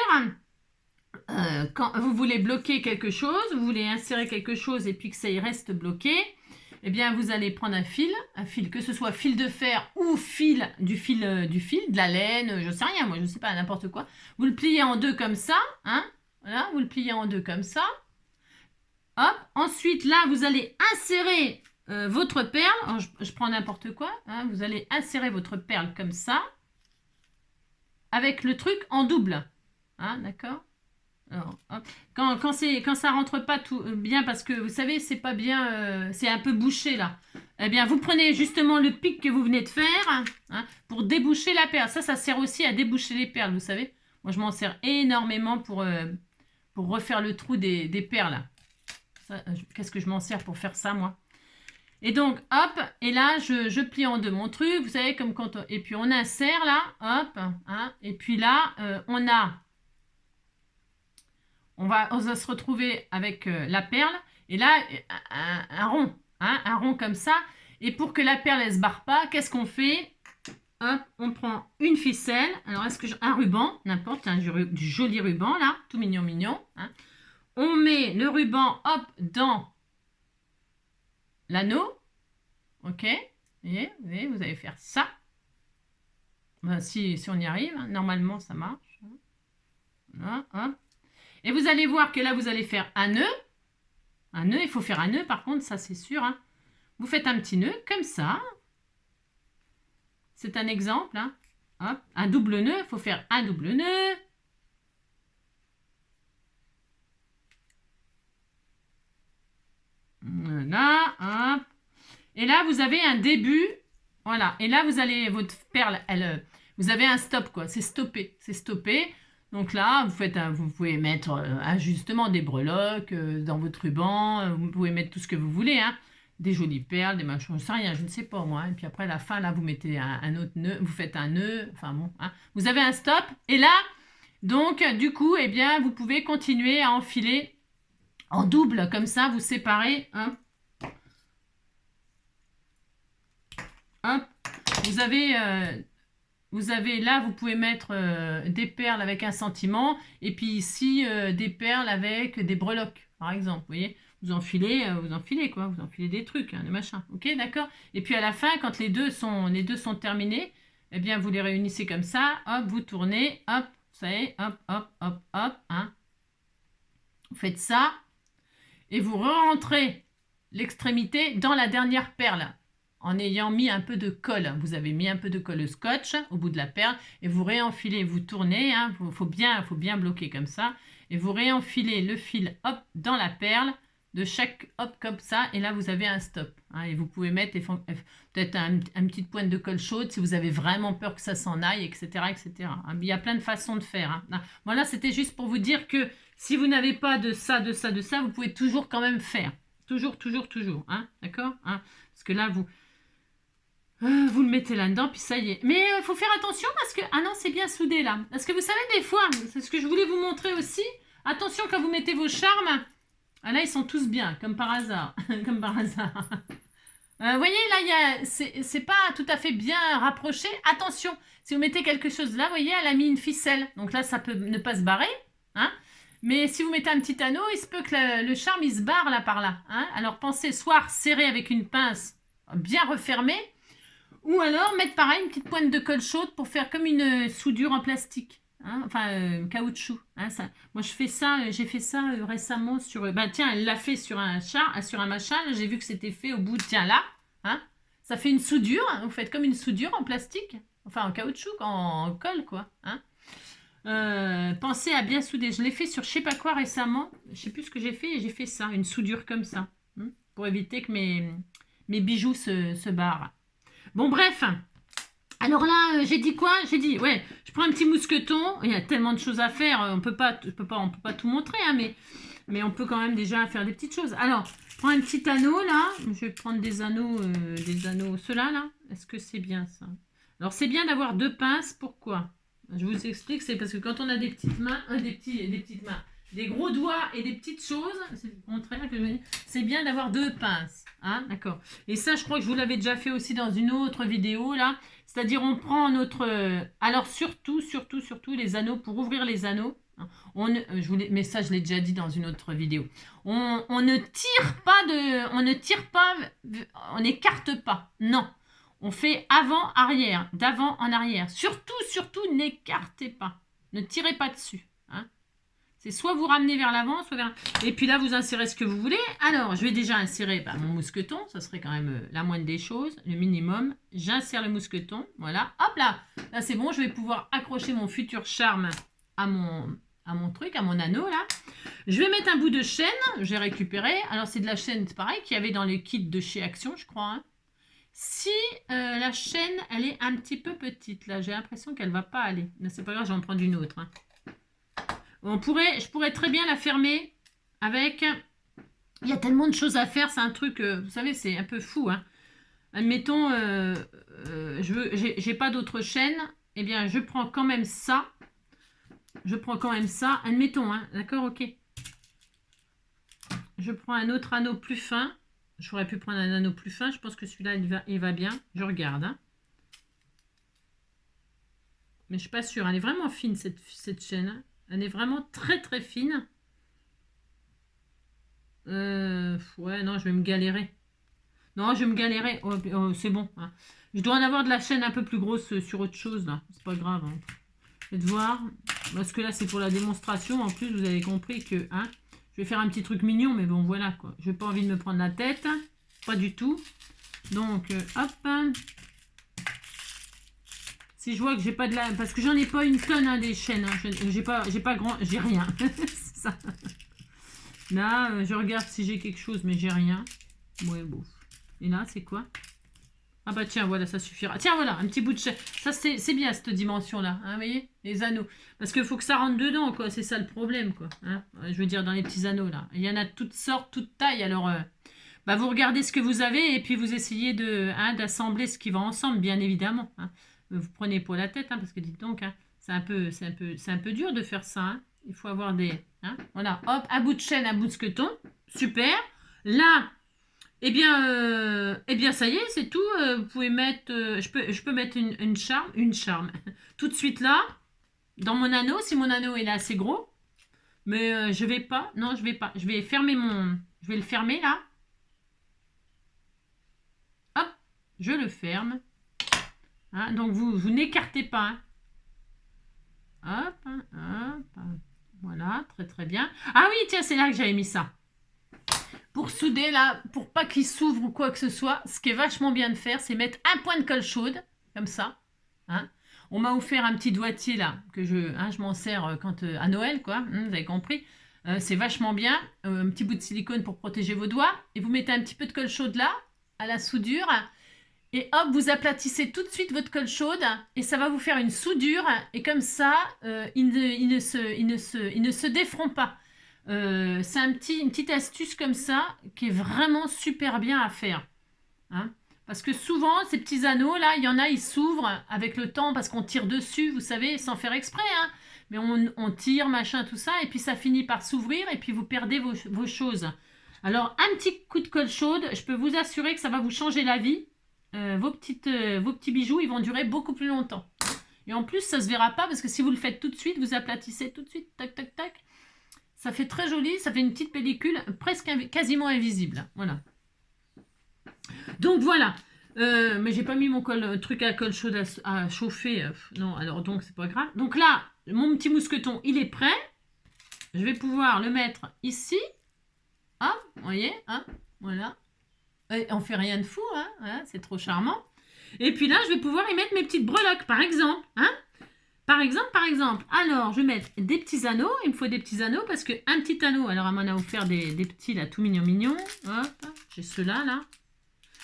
quand vous voulez bloquer quelque chose, vous voulez insérer quelque chose et puis que ça y reste bloqué, eh bien, vous allez prendre un fil, que ce soit fil de fer ou du fil, de la laine, je sais rien, moi, je sais pas, n'importe quoi. Vous le pliez en deux comme ça, hein, voilà, vous le pliez en deux comme ça. Hop, ensuite, là, vous allez insérer votre perle. Alors, je prends n'importe quoi, hein, vous allez insérer votre perle comme ça, avec le truc en double, hein, d'accord? Alors, quand ça rentre pas tout bien, parce que vous savez, c'est pas bien, c'est un peu bouché là. Eh bien, vous prenez justement le pic que vous venez de faire hein, pour déboucher la perle. Ça sert aussi à déboucher les perles, vous savez. Moi, je m'en sers énormément pour refaire le trou des perles. Qu'est-ce que je m'en sers pour faire ça, moi? Et donc, hop, et là, je plie en deux mon truc. Vous savez, comme quand... Et puis, on insère là, hop, hein, et puis là, on va se retrouver avec la perle et là un rond, hein, un rond comme ça. Et pour que la perle elle se barre pas, qu'est-ce qu'on fait? Hop, on prend une ficelle. Alors est-ce que un ruban, n'importe, du joli ruban là, tout mignon mignon. Hein. On met le ruban hop dans l'anneau. Ok, vous voyez, vous allez faire ça. Ben, si on y arrive, hein, normalement ça marche. Voilà, hop. Et vous allez voir que là, vous allez faire un nœud. Un nœud, il faut faire un nœud, par contre, ça c'est sûr. Hein. Vous faites un petit nœud, comme ça. C'est un exemple. Hein. Hop, un double nœud, il faut faire un double nœud. Voilà, hop. Et là, vous avez un début. Voilà. Et là, vous allez, votre perle, vous avez un stop, quoi. C'est stoppé. C'est stoppé. Donc là, vous pouvez mettre justement des breloques dans votre ruban. Vous pouvez mettre tout ce que vous voulez. Hein. Des jolies perles, des machins, je sais rien, je ne sais pas moi. Et puis après, à la fin, là, vous mettez un autre nœud. Vous faites un nœud. Enfin bon. Hein. Vous avez un stop. Et là, donc, du coup, eh bien, vous pouvez continuer à enfiler en double. Comme ça, vous séparez. Hein. Hop. Vous avez là, vous pouvez mettre des perles avec un sentiment et puis ici des perles avec des breloques, par exemple. Vous voyez, vous enfilez quoi, vous enfilez des trucs, hein, des machins. Ok, d'accord. Et puis à la fin, quand les deux sont terminés, eh bien vous les réunissez comme ça. Hop, vous tournez, hop, savez, hop, hop, hop, hop, hein. Vous faites ça, et vous rentrez l'extrémité dans la dernière perle, en ayant mis un peu de colle. Vous avez mis un peu de colle scotch au bout de la perle, et vous réenfilez, vous tournez, hein, faut bien bloquer comme ça, et vous réenfilez le fil, hop, dans la perle, de chaque hop comme ça, et là vous avez un stop, hein, et vous pouvez mettre peut-être une petite pointe de colle chaude si vous avez vraiment peur que ça s'en aille, etc., etc. Il y a plein de façons de faire, hein. Voilà, c'était juste pour vous dire que si vous n'avez pas de ça, vous pouvez toujours quand même faire, toujours, hein, d'accord, hein, parce que là vous le mettez là-dedans, puis ça y est. Mais il faut faire attention parce que... Ah non, c'est bien soudé là. Parce que vous savez, des fois, c'est ce que je voulais vous montrer aussi. Attention quand vous mettez vos charmes. Ah là, ils sont tous bien, comme par hasard. Comme par hasard. Vous voyez, là, c'est pas tout à fait bien rapproché. Attention, si vous mettez quelque chose là, vous voyez, elle a mis une ficelle. Donc là, ça peut ne pas se barrer. Hein. Mais si vous mettez un petit anneau, il se peut que le charme, il se barre là par là. Hein. Alors pensez soit serrer avec une pince bien refermée, ou alors mettre pareil une petite pointe de colle chaude pour faire comme une soudure en plastique. Hein, enfin, caoutchouc. Hein, ça. Moi, j'ai fait ça récemment sur... Bah tiens, elle l'a fait sur un machin. J'ai vu que c'était fait au bout de... Tiens, là. Hein, ça fait une soudure. Hein, vous faites comme une soudure en plastique. Enfin, en caoutchouc, en colle, quoi. Hein. Pensez à bien souder. Je l'ai fait sur je sais pas quoi récemment. Je sais plus ce que j'ai fait. Et j'ai fait ça, une soudure comme ça. Hein, pour éviter que mes bijoux se barrent. Bon, bref. Alors là, j'ai dit quoi? J'ai dit, ouais, je prends un petit mousqueton. Il y a tellement de choses à faire. On peut pas tout montrer, hein, mais on peut quand même déjà faire des petites choses. Alors, je prends un petit anneau, là. Je vais prendre des anneaux, ceux-là, là. Est-ce que c'est bien, ça? Alors, c'est bien d'avoir deux pinces. Pourquoi? Je vous explique. C'est parce que quand on a des petites mains, des gros doigts et des petites choses, c'est le contraire que je veux dire, c'est bien d'avoir deux pinces. Hein, d'accord. Et ça, je crois que je vous l'avais déjà fait aussi dans une autre vidéo, là. C'est-à-dire, on prend notre... alors, surtout, les anneaux, pour ouvrir les anneaux, mais ça, je l'ai déjà dit dans une autre vidéo. On n'écarte pas. Non. On fait avant, arrière, d'avant en arrière. Surtout, n'écartez pas. Ne tirez pas dessus. Hein. C'est soit vous ramenez vers l'avant, soit vers... Et puis là, vous insérez ce que vous voulez. Alors, je vais déjà insérer mon mousqueton. Ça serait quand même la moindre des choses, le minimum. J'insère le mousqueton. Voilà. Hop là. Là, c'est bon. Je vais pouvoir accrocher mon futur charme à mon truc, à mon anneau, là. Je vais mettre un bout de chaîne. J'ai récupéré. Alors, c'est de la chaîne, c'est pareil, qu'il y avait dans le kit de chez Action, je crois. Hein. Si la chaîne, elle est un petit peu petite, là, j'ai l'impression qu'elle ne va pas aller. Mais c'est pas grave, j'en prends une autre. Hein. Je pourrais très bien la fermer avec... Il y a tellement de choses à faire, c'est un truc, vous savez, c'est un peu fou. Hein. Admettons, j'ai pas d'autre chaîne, eh bien, je prends quand même ça. Admettons, hein, d'accord, ok. Je prends un autre anneau plus fin. J'aurais pu prendre un anneau plus fin. Je pense que celui-là, il va bien. Je regarde. Hein. Mais je suis pas sûre. Elle est vraiment fine, cette chaîne. Hein. Elle est vraiment très, très fine. Ouais, non, je vais me galérer. Non, je vais me galérer. Oh, c'est bon. Hein. Je dois en avoir de la chaîne un peu plus grosse sur autre chose, là. C'est pas grave. Hein. Faites voir. Parce que là, c'est pour la démonstration. En plus, vous avez compris que... Hein, je vais faire un petit truc mignon, mais bon, voilà, quoi. Je n'ai pas envie de me prendre la tête. Pas du tout. Donc, hop. Si je vois que j'ai pas de la... Parce que j'en ai pas une tonne, hein, des chaînes. Hein. J'ai pas grand... J'ai rien. C'est ça. Là, je regarde si j'ai quelque chose, mais j'ai rien. Ouais, bon. Et là, c'est quoi? Ah bah tiens, voilà, ça suffira. Tiens, voilà, un petit bout de chaîne. Ça, c'est bien, cette dimension-là. Hein, vous voyez? Les anneaux. Parce qu'il faut que ça rentre dedans, quoi. C'est ça le problème, quoi. Hein, je veux dire, dans les petits anneaux, là. Il y en a de toutes sortes, toutes tailles. Alors, bah, vous regardez ce que vous avez et puis vous essayez d'assembler ce qui va ensemble, bien évidemment. Hein. Vous prenez pour la tête, hein, parce que dites donc, hein, c'est un peu dur de faire ça. Hein. Il faut avoir des... Hein, voilà, hop, un bout de chaîne, un bout de squeton. Super. Là... Eh bien, ça y est, c'est tout. Vous pouvez mettre, je peux mettre une charme, tout de suite là, dans mon anneau, si mon anneau est assez gros. Mais je vais pas, non, je vais pas. Je vais le fermer là. Hop, je le ferme. Hein, donc vous n'écartez pas. Hein. hop, hop, voilà, très très bien. Ah oui, tiens, c'est là que j'avais mis ça. Pour souder, là, pour pas qu'il s'ouvre ou quoi que ce soit, ce qui est vachement bien de faire, c'est mettre un point de colle chaude, comme ça. Hein. On m'a offert un petit doigtier, là, que je m'en sers quand, à Noël, quoi, vous avez compris. C'est vachement bien. Un petit bout de silicone pour protéger vos doigts. Et vous mettez un petit peu de colle chaude là, à la soudure. Et hop, vous aplatissez tout de suite votre colle chaude. Et ça va vous faire une soudure. Et comme ça, il ne se défront pas. C'est une petite astuce comme ça qui est vraiment super bien à faire. Hein. Parce que souvent, ces petits anneaux, là, il y en a, ils s'ouvrent avec le temps parce qu'on tire dessus, vous savez, sans faire exprès. Hein. Mais on tire, machin, tout ça, et puis ça finit par s'ouvrir, et puis vous perdez vos choses. Alors, un petit coup de colle chaude, je peux vous assurer que ça va vous changer la vie. Vos petits bijoux, ils vont durer beaucoup plus longtemps. Et en plus, ça ne se verra pas, parce que si vous le faites tout de suite, vous aplatissez tout de suite, tac, tac, tac. Ça fait très joli, ça fait une petite pellicule presque quasiment invisible. Voilà. Donc voilà. Mais j'ai pas mis mon truc à colle chaude à chauffer. Non, alors donc c'est pas grave. Donc là, mon petit mousqueton, il est prêt. Je vais pouvoir le mettre ici. Ah, vous voyez, hein, voilà. Et on fait rien de fou, hein, hein, c'est trop charmant. Et puis là, je vais pouvoir y mettre mes petites breloques, par exemple. Hein. Par exemple. Alors, je vais mettre des petits anneaux. Il me faut des petits anneaux parce qu'un petit anneau, alors elle m'en a offert des petits là, tout mignons. Hop, j'ai ceux-là, là.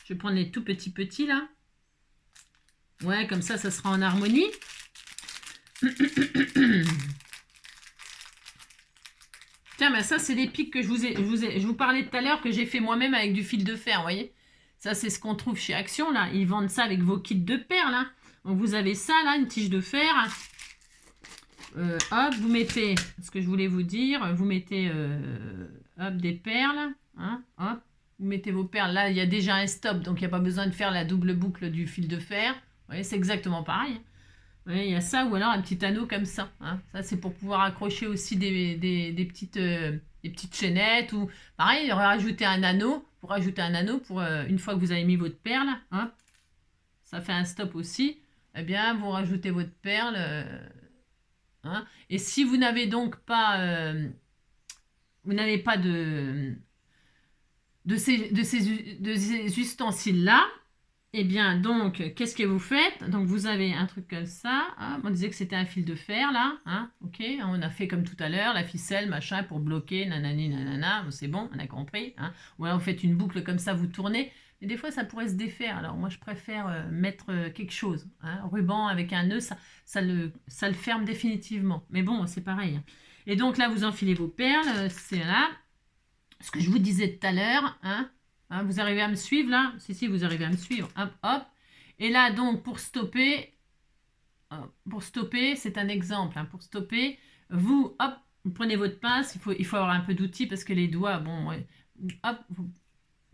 Je vais prendre les tout petits là. Ouais, comme ça sera en harmonie. Tiens, mais ça, c'est les pics que je vous parlais tout à l'heure que j'ai fait moi-même avec du fil de fer, vous voyez. Ça, c'est ce qu'on trouve chez Action, là. Ils vendent ça avec vos kits de perles, hein. Donc, vous avez ça, là, une tige de fer. Hop, vous mettez, ce que je voulais vous dire, vous mettez, hop, des perles, hein, hop. Vous mettez vos perles. Là, il y a déjà un stop, donc il n'y a pas besoin de faire la double boucle du fil de fer. Vous voyez, c'est exactement pareil. Vous voyez, il y a ça ou alors un petit anneau comme ça. Hein. Ça, c'est pour pouvoir accrocher aussi des petites chaînettes. Ou pareil, rajouter un anneau. Pour rajouter un anneau, une fois que vous avez mis votre perle, hein, ça fait un stop aussi. Eh bien, vous rajoutez votre perle. Hein. Et si vous n'avez donc pas... vous n'avez pas de ces ustensiles-là, eh bien, donc, qu'est-ce que vous faites? Donc, vous avez un truc comme ça. Hein, on disait que c'était un fil de fer, là. Hein, ok, on a fait comme tout à l'heure, la ficelle, machin, pour bloquer, nanani, nanana. C'est bon, on a compris. Hein. Ou alors, vous faites une boucle comme ça, vous tournez. Mais des fois, ça pourrait se défaire. Alors, moi, je préfère mettre quelque chose. Hein, ruban avec un nœud, ça le ferme définitivement. Mais bon, c'est pareil. Et donc, là, vous enfilez vos perles. C'est là. Ce que je vous disais tout à l'heure, hein, vous arrivez à me suivre là? Si, vous arrivez à me suivre. Hop, hop. Et là, donc, pour stopper, c'est un exemple. Hein, pour stopper, vous prenez votre pince. Il faut avoir un peu d'outils parce que les doigts, bon, ouais, hop, vous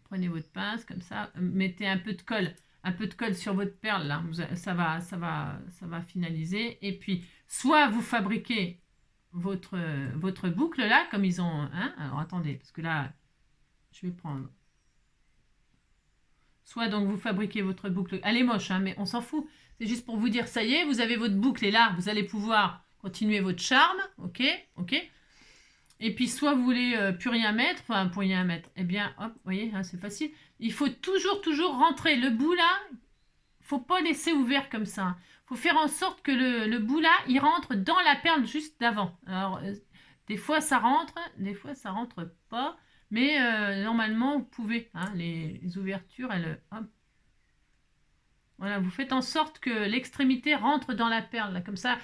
prenez votre pince comme ça. Mettez un peu de colle. Un peu de colle sur votre perle là. Ça va finaliser. Et puis, soit vous fabriquez votre boucle là, comme ils ont... Hein, alors, attendez, parce que là, je vais prendre... Soit donc vous fabriquez votre boucle. Elle est moche, hein, mais on s'en fout. C'est juste pour vous dire, ça y est, vous avez votre boucle et là, vous allez pouvoir continuer votre charme. Ok, ok. Et puis, soit vous voulez plus rien mettre, enfin, pour rien mettre. Eh bien, hop, vous voyez, hein, c'est facile. Il faut toujours rentrer le bout là. Il ne faut pas laisser ouvert comme ça. Il faut faire en sorte que le bout là, il rentre dans la perle juste d'avant. Alors, des fois, ça rentre pas. Mais normalement, vous pouvez. Hein, les ouvertures, elles... Hop. Voilà, vous faites en sorte que l'extrémité rentre dans la perle. Là, comme ça,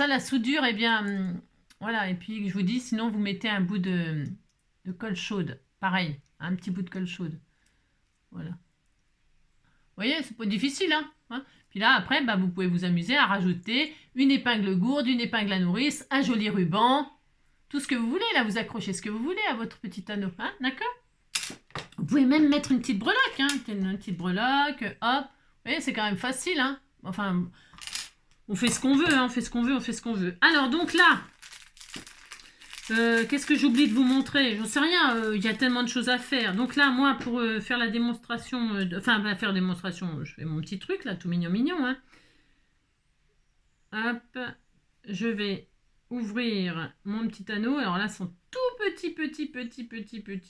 la soudure, eh bien... voilà, et puis je vous dis, sinon, vous mettez un bout de colle chaude. Pareil, un petit bout de colle chaude. Voilà. Vous voyez, c'est pas difficile, hein. Puis là, après, bah, vous pouvez vous amuser à rajouter une épingle gourde, une épingle à nourrice, un joli ruban... Tout ce que vous voulez, là, vous accrochez ce que vous voulez à votre petit anneau, hein, d'accord? Vous pouvez même mettre une petite breloque, hein, une petite breloque, hop. Vous voyez, c'est quand même facile, hein. Enfin, on fait ce qu'on veut, hein, on fait ce qu'on veut. Alors, donc là, qu'est-ce que j'oublie de vous montrer? J'en sais rien, il y a tellement de choses à faire. Donc là, moi, pour faire la démonstration, faire démonstration, je fais mon petit truc, là, tout mignon, hein. Hop, je vais ouvrir mon petit anneau. Alors là, ils sont tout petits.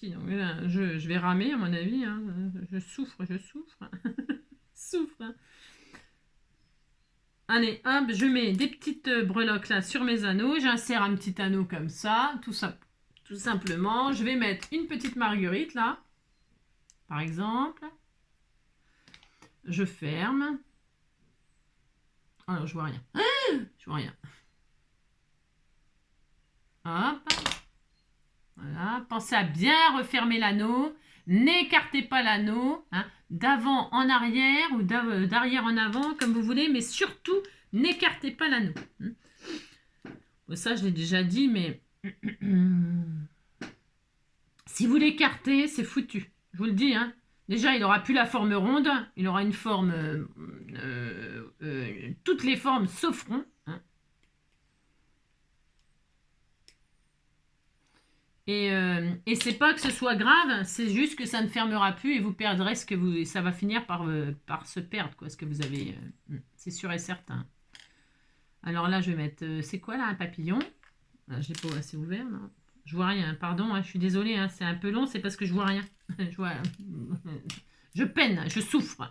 Donc là, je vais ramer, à mon avis. Hein. Je souffre. Souffre. Hein. Allez, hop, je mets des petites breloques là sur mes anneaux. J'insère un petit anneau comme ça, tout simplement. Je vais mettre une petite marguerite là, par exemple. Je ferme. Alors, je vois rien. Je vois rien. Hop. Voilà. Pensez à bien refermer l'anneau. N'écartez pas l'anneau. Hein, d'avant en arrière ou d'arrière en avant, comme vous voulez. Mais surtout, n'écartez pas l'anneau. Bon, ça, je l'ai déjà dit, mais si vous l'écartez, c'est foutu. Je vous le dis. Hein. Déjà, il n'aura plus la forme ronde. Il aura une forme... toutes les formes sauf rond. Hein. Et c'est pas que ce soit grave, c'est juste que ça ne fermera plus et vous perdrez ce que vous... Ça va finir par se perdre, quoi, ce que vous avez... c'est sûr et certain. Alors là, je vais mettre... c'est quoi, là, un papillon? J'ai pas assez ouvert, là. Je vois rien, pardon, hein, je suis désolée, hein, c'est un peu long, c'est parce que je vois rien. Je peine, je souffre.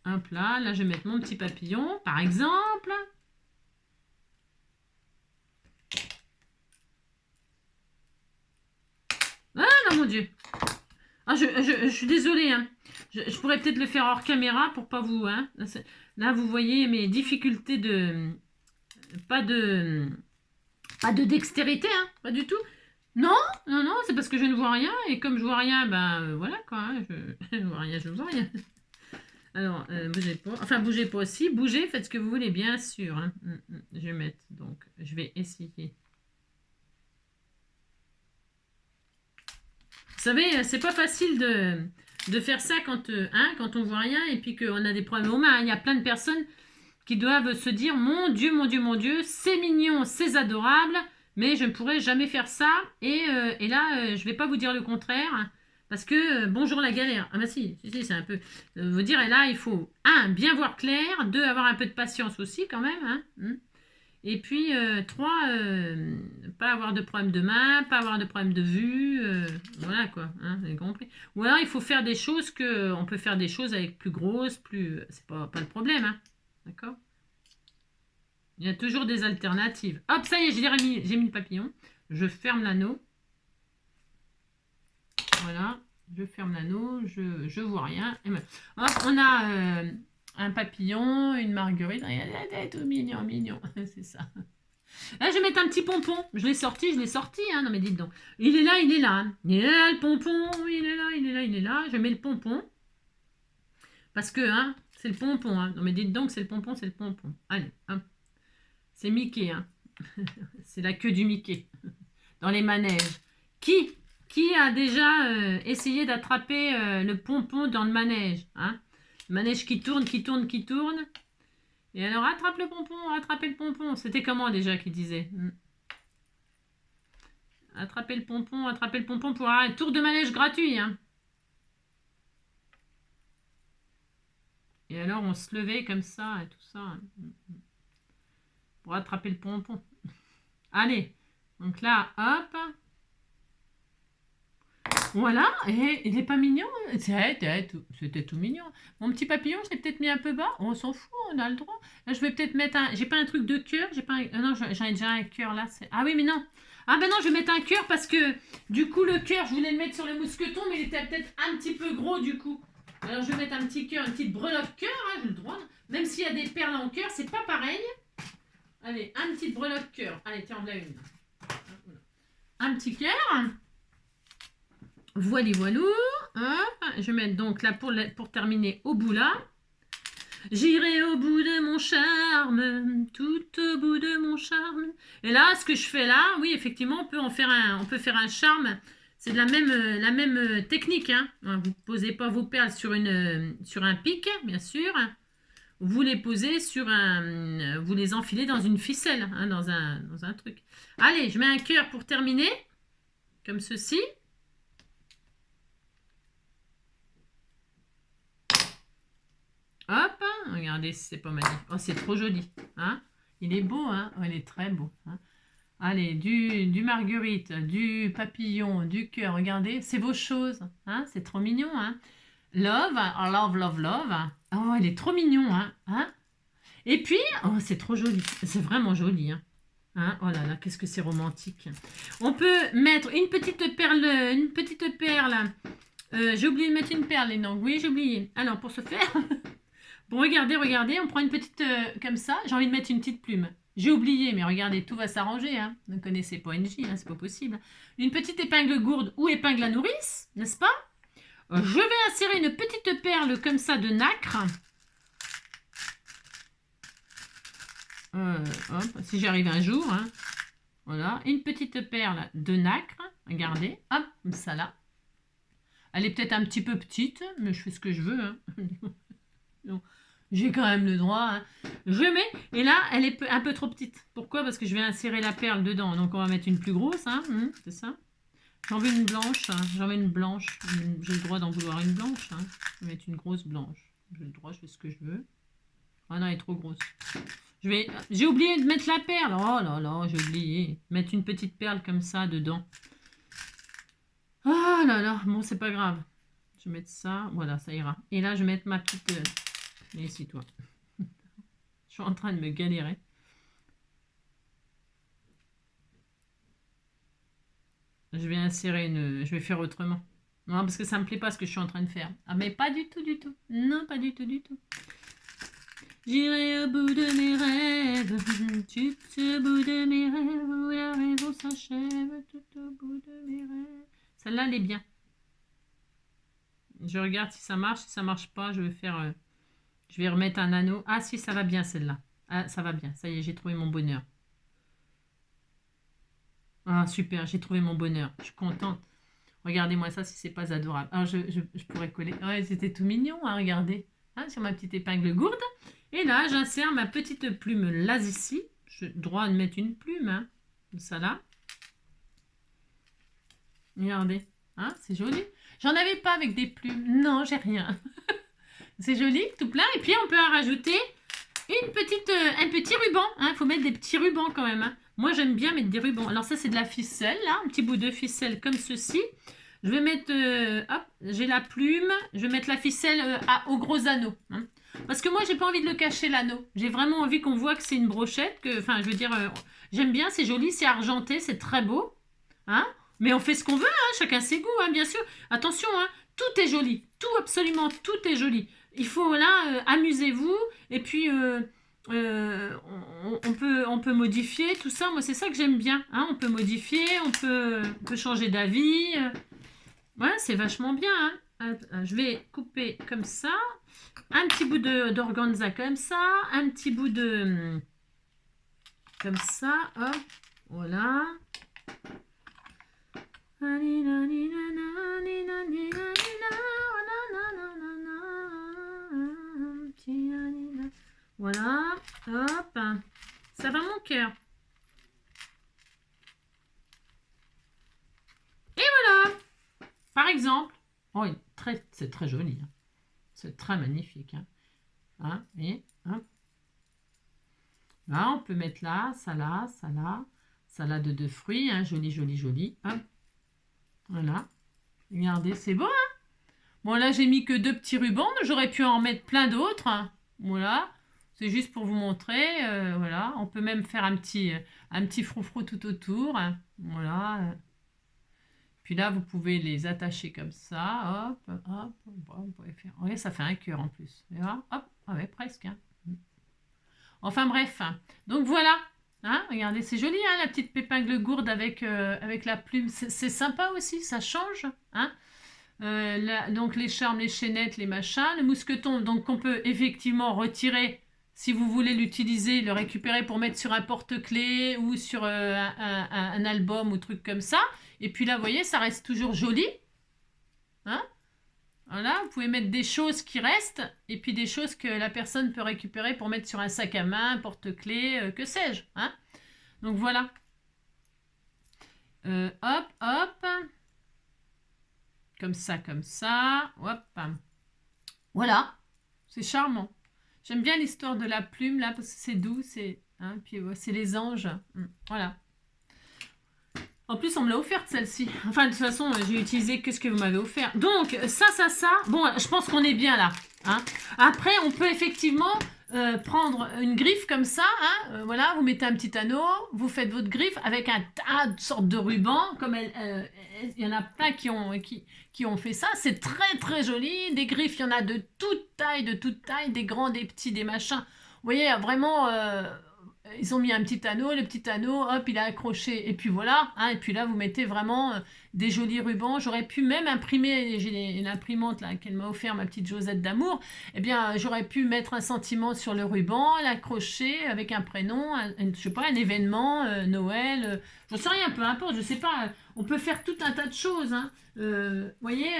Hop là, je vais mettre mon petit papillon, par exemple. Ah non, mon Dieu. Ah, je suis désolée. Hein. Je pourrais peut-être le faire hors caméra pour pas vous... Hein. Là, vous voyez mes difficultés de... Pas de dextérité, hein, pas du tout. Non, c'est parce que je ne vois rien. Et comme je vois rien, ben voilà quoi. Hein, je vois rien, je vois rien. Alors, bougez pas. Enfin, bougez pas aussi. Bougez, faites ce que vous voulez, bien sûr. Hein. Je vais mettre, donc, je vais essayer. Vous savez, c'est pas facile de faire ça quand on voit rien et puis qu'on a des problèmes aux mains. Il y a plein de personnes qui doivent se dire « Mon Dieu, c'est mignon, c'est adorable, mais je ne pourrai jamais faire ça. » Et là, je ne vais pas vous dire le contraire. Parce que, bonjour la galère. Ah bah si, c'est un peu... vous dire, et là, il faut, 1, bien voir clair, 2, avoir un peu de patience aussi quand même. Hein. Et puis, 3, pas avoir de problème de main, pas avoir de problème de vue. Voilà quoi, hein, vous avez compris. Ou alors, il faut faire des choses on peut faire des choses avec plus grosses, plus... C'est pas le problème, hein. D'accord? Il y a toujours des alternatives. Hop, ça y est, j'ai mis le papillon. Je ferme l'anneau. Voilà, je ferme l'anneau, je vois rien. Et hop, on a un papillon, une marguerite. Regardez, tout mignon, c'est ça. Là, je vais mettre un petit pompon. Je l'ai sorti, hein. Non, mais dites donc. Il est là. Hein. Il est là, le pompon. Il est là. Je mets le pompon. Parce que, hein, c'est le pompon. Hein. Non, mais dites donc, c'est le pompon. Allez, hop. C'est Mickey, hein. C'est la queue du Mickey. Dans les manèges. Qui a déjà essayé d'attraper le pompon dans le manège, hein? Le manège qui tourne. Et alors, attrapez le pompon. C'était comment déjà qu'il disait? Attrapez le pompon pour un tour de manège gratuit, hein. Et alors, on se levait comme ça et tout ça. Hein. Pour attraper le pompon. Allez, donc là, hop. Voilà, et il n'est pas mignon. C'était tout mignon. Mon petit papillon, je l'ai peut-être mis un peu bas. On s'en fout, on a le droit. Là, je vais peut-être mettre un... J'ai pas un truc de cœur. Non, j'en ai déjà un cœur là. Ah oui, mais non. Ah ben non, je vais mettre un cœur parce que du coup, le cœur, je voulais le mettre sur le mousqueton, mais il était peut-être un petit peu gros du coup. Alors, je vais mettre un petit cœur, une petite breloque cœur. Hein, j'ai le droit. Même s'il y a des perles en cœur, c'est pas pareil. Allez, un petit breloque cœur. Allez, tiens, on l'a une. Un petit cœur. Voilou. Hop. Je vais mettre donc là pour terminer au bout là. J'irai au bout de mon charme, tout au bout de mon charme. Et là, ce que je fais là, oui, effectivement, on peut faire un charme. C'est la même technique. Hein. Vous ne posez pas vos perles sur un pic, bien sûr. Vous les posez vous les enfilez dans une ficelle, hein, dans un truc. Allez, je mets un cœur pour terminer, comme ceci. Hop, regardez, c'est pas magnifique. Oh, c'est trop joli. Hein? Il est beau, hein? Oh, il est très beau. Hein? Allez, du marguerite, du papillon, du cœur. Regardez, c'est vos choses. Hein? C'est trop mignon. Hein? Love, oh, love, love, love. Oh, il est trop mignon. Hein? Hein? Et puis, oh, c'est trop joli. C'est vraiment joli. Hein? Hein? Oh là là, qu'est-ce que c'est romantique. On peut mettre une petite perle. Une petite perle. J'ai oublié de mettre une perle, les noms. Oui, j'ai oublié. Alors, pour ce faire, bon, regardez, on prend une petite comme ça. J'ai envie de mettre une petite plume. J'ai oublié, mais regardez, tout va s'arranger. Hein. Ne connaissez pas NJ, hein, c'est pas possible. Une petite épingle gourde ou épingle à nourrice, n'est-ce pas? Je vais insérer une petite perle comme ça de nacre. Hop, si j'arrive un jour. Hein. Voilà, une petite perle de nacre. Regardez, hop, comme ça là. Elle est peut-être un petit peu petite, mais je fais ce que je veux. Hein. Donc, j'ai quand même le droit. Hein. Je mets, et là, elle est un peu trop petite. Pourquoi? Parce que je vais insérer la perle dedans. Donc, on va mettre une plus grosse. Hein. C'est ça. J'en veux une blanche. Hein. J'en veux une blanche. J'ai le droit d'en vouloir une blanche. Hein. Je vais mettre une grosse blanche. J'ai le droit, je fais ce que je veux. Ah non, elle est trop grosse. J'ai oublié de mettre la perle. Oh là là, j'ai oublié. Mettre une petite perle comme ça dedans. Oh là là, bon, c'est pas grave. Je vais mettre ça. Voilà, ça ira. Et là, je vais mettre ma petite... ici, toi. Je suis en train de me galérer. Je vais insérer une... Je vais faire autrement. Non, parce que ça me plaît pas ce que je suis en train de faire. Ah, mais pas du tout, du tout. Non, pas du tout, du tout. J'irai au bout de mes rêves, tout au bout de mes rêves, où la raison s'achève, tout au bout de mes rêves. Celle-là, elle est bien. Je regarde si ça marche. Si ça marche pas, je vais faire... je vais remettre un anneau. Ah si, ça va bien celle-là. Ah, ça va bien. Ça y est, j'ai trouvé mon bonheur. Ah super, j'ai trouvé mon bonheur. Je suis contente. Regardez-moi ça si c'est pas adorable. Alors je pourrais coller. Ouais, c'était tout mignon, hein, regardez. Hein, sur ma petite épingle gourde. Et là, j'insère ma petite plume là ici. J'ai le droit de mettre une plume. Hein, comme ça là. Regardez. Hein, c'est joli. J'en avais pas avec des plumes. Non, j'ai rien. C'est joli, tout plein. Et puis on peut en rajouter un petit ruban. Il faut mettre des petits rubans quand même. Hein. Moi, j'aime bien mettre des rubans. Alors ça, c'est de la ficelle, là. Un petit bout de ficelle comme ceci. Je vais mettre... hop, j'ai la plume. Je vais mettre la ficelle au gros anneau. Hein. Parce que moi, j'ai pas envie de le cacher, l'anneau. J'ai vraiment envie qu'on voit que c'est une brochette. Enfin, je veux dire, j'aime bien, c'est joli, c'est argenté, c'est très beau. Hein. Mais on fait ce qu'on veut, hein, chacun ses goûts, hein, bien sûr. Attention, hein, tout est joli. Tout, absolument, tout est joli. Il faut, là, amusez-vous. Et puis... on peut modifier tout ça. Moi, c'est ça que j'aime bien. Hein. On peut modifier, on peut changer d'avis. Ouais, c'est vachement bien. Hein. Je vais couper comme ça. Un petit bout d'organza comme ça. Un petit bout de... Comme ça. Hop. Voilà. Voilà, hop, ça va mon cœur. Et voilà, par exemple. Oh, c'est très joli. Hein. C'est très magnifique. Hein. Hein, et hop. Là, on peut mettre là, ça là, ça là. Salade de fruits, hein, joli, joli, joli. Hop. Voilà. Regardez, c'est beau, hein. Bon, là, j'ai mis que 2 petits rubans. J'aurais pu en mettre plein d'autres. Hein. Voilà. C'est juste pour vous montrer. Voilà. On peut même faire un petit froufrou tout autour. Hein. Voilà. Puis là, vous pouvez les attacher comme ça. Hop, hop. Bon, vous pouvez faire... Regardez, ça fait un cœur en plus. Et là, hop. Ah ouais, presque. Hein. Enfin bref. Donc voilà. Hein, regardez, c'est joli, hein, la petite épingle gourde avec la plume. C'est sympa aussi, ça change. Hein. Donc les charmes, les chaînettes, les machins. Le mousqueton, donc on peut effectivement retirer si vous voulez l'utiliser, le récupérer pour mettre sur un porte-clés ou sur un album ou truc comme ça. Et puis là, vous voyez, ça reste toujours joli. Hein. Voilà, vous pouvez mettre des choses qui restent et puis des choses que la personne peut récupérer pour mettre sur un sac à main, un porte-clés, que sais-je. Hein. Donc voilà. Hop, hop. Comme ça, comme ça. Hop. Voilà. C'est charmant. J'aime bien l'histoire de la plume, là, parce que c'est doux, hein, puis ouais, c'est les anges. Voilà. En plus, on me l'a offerte, celle-ci. Enfin, de toute façon, j'ai utilisé que ce que vous m'avez offert. Donc, ça. Bon, je pense qu'on est bien là. Hein. Après, on peut effectivement prendre une griffe comme ça. Hein, voilà, vous mettez un petit anneau, vous faites votre griffe avec un tas de sortes de rubans. Comme il y en a plein qui ont fait ça. C'est très, très joli. Des griffes, il y en a de toute taille, des grands, des petits, des machins. Vous voyez, vraiment... ils ont mis un petit anneau, le petit anneau, hop, il a accroché. Et puis voilà, hein, et puis là, vous mettez vraiment des jolis rubans. J'aurais pu même imprimer, j'ai une imprimante là qu'elle m'a offert, ma petite Josette d'amour. Eh bien, j'aurais pu mettre un sentiment sur le ruban, l'accrocher avec un prénom, je sais pas, un événement, Noël, j'en sais rien, peu importe, je sais pas. On peut faire tout un tas de choses. Hein. Vous voyez,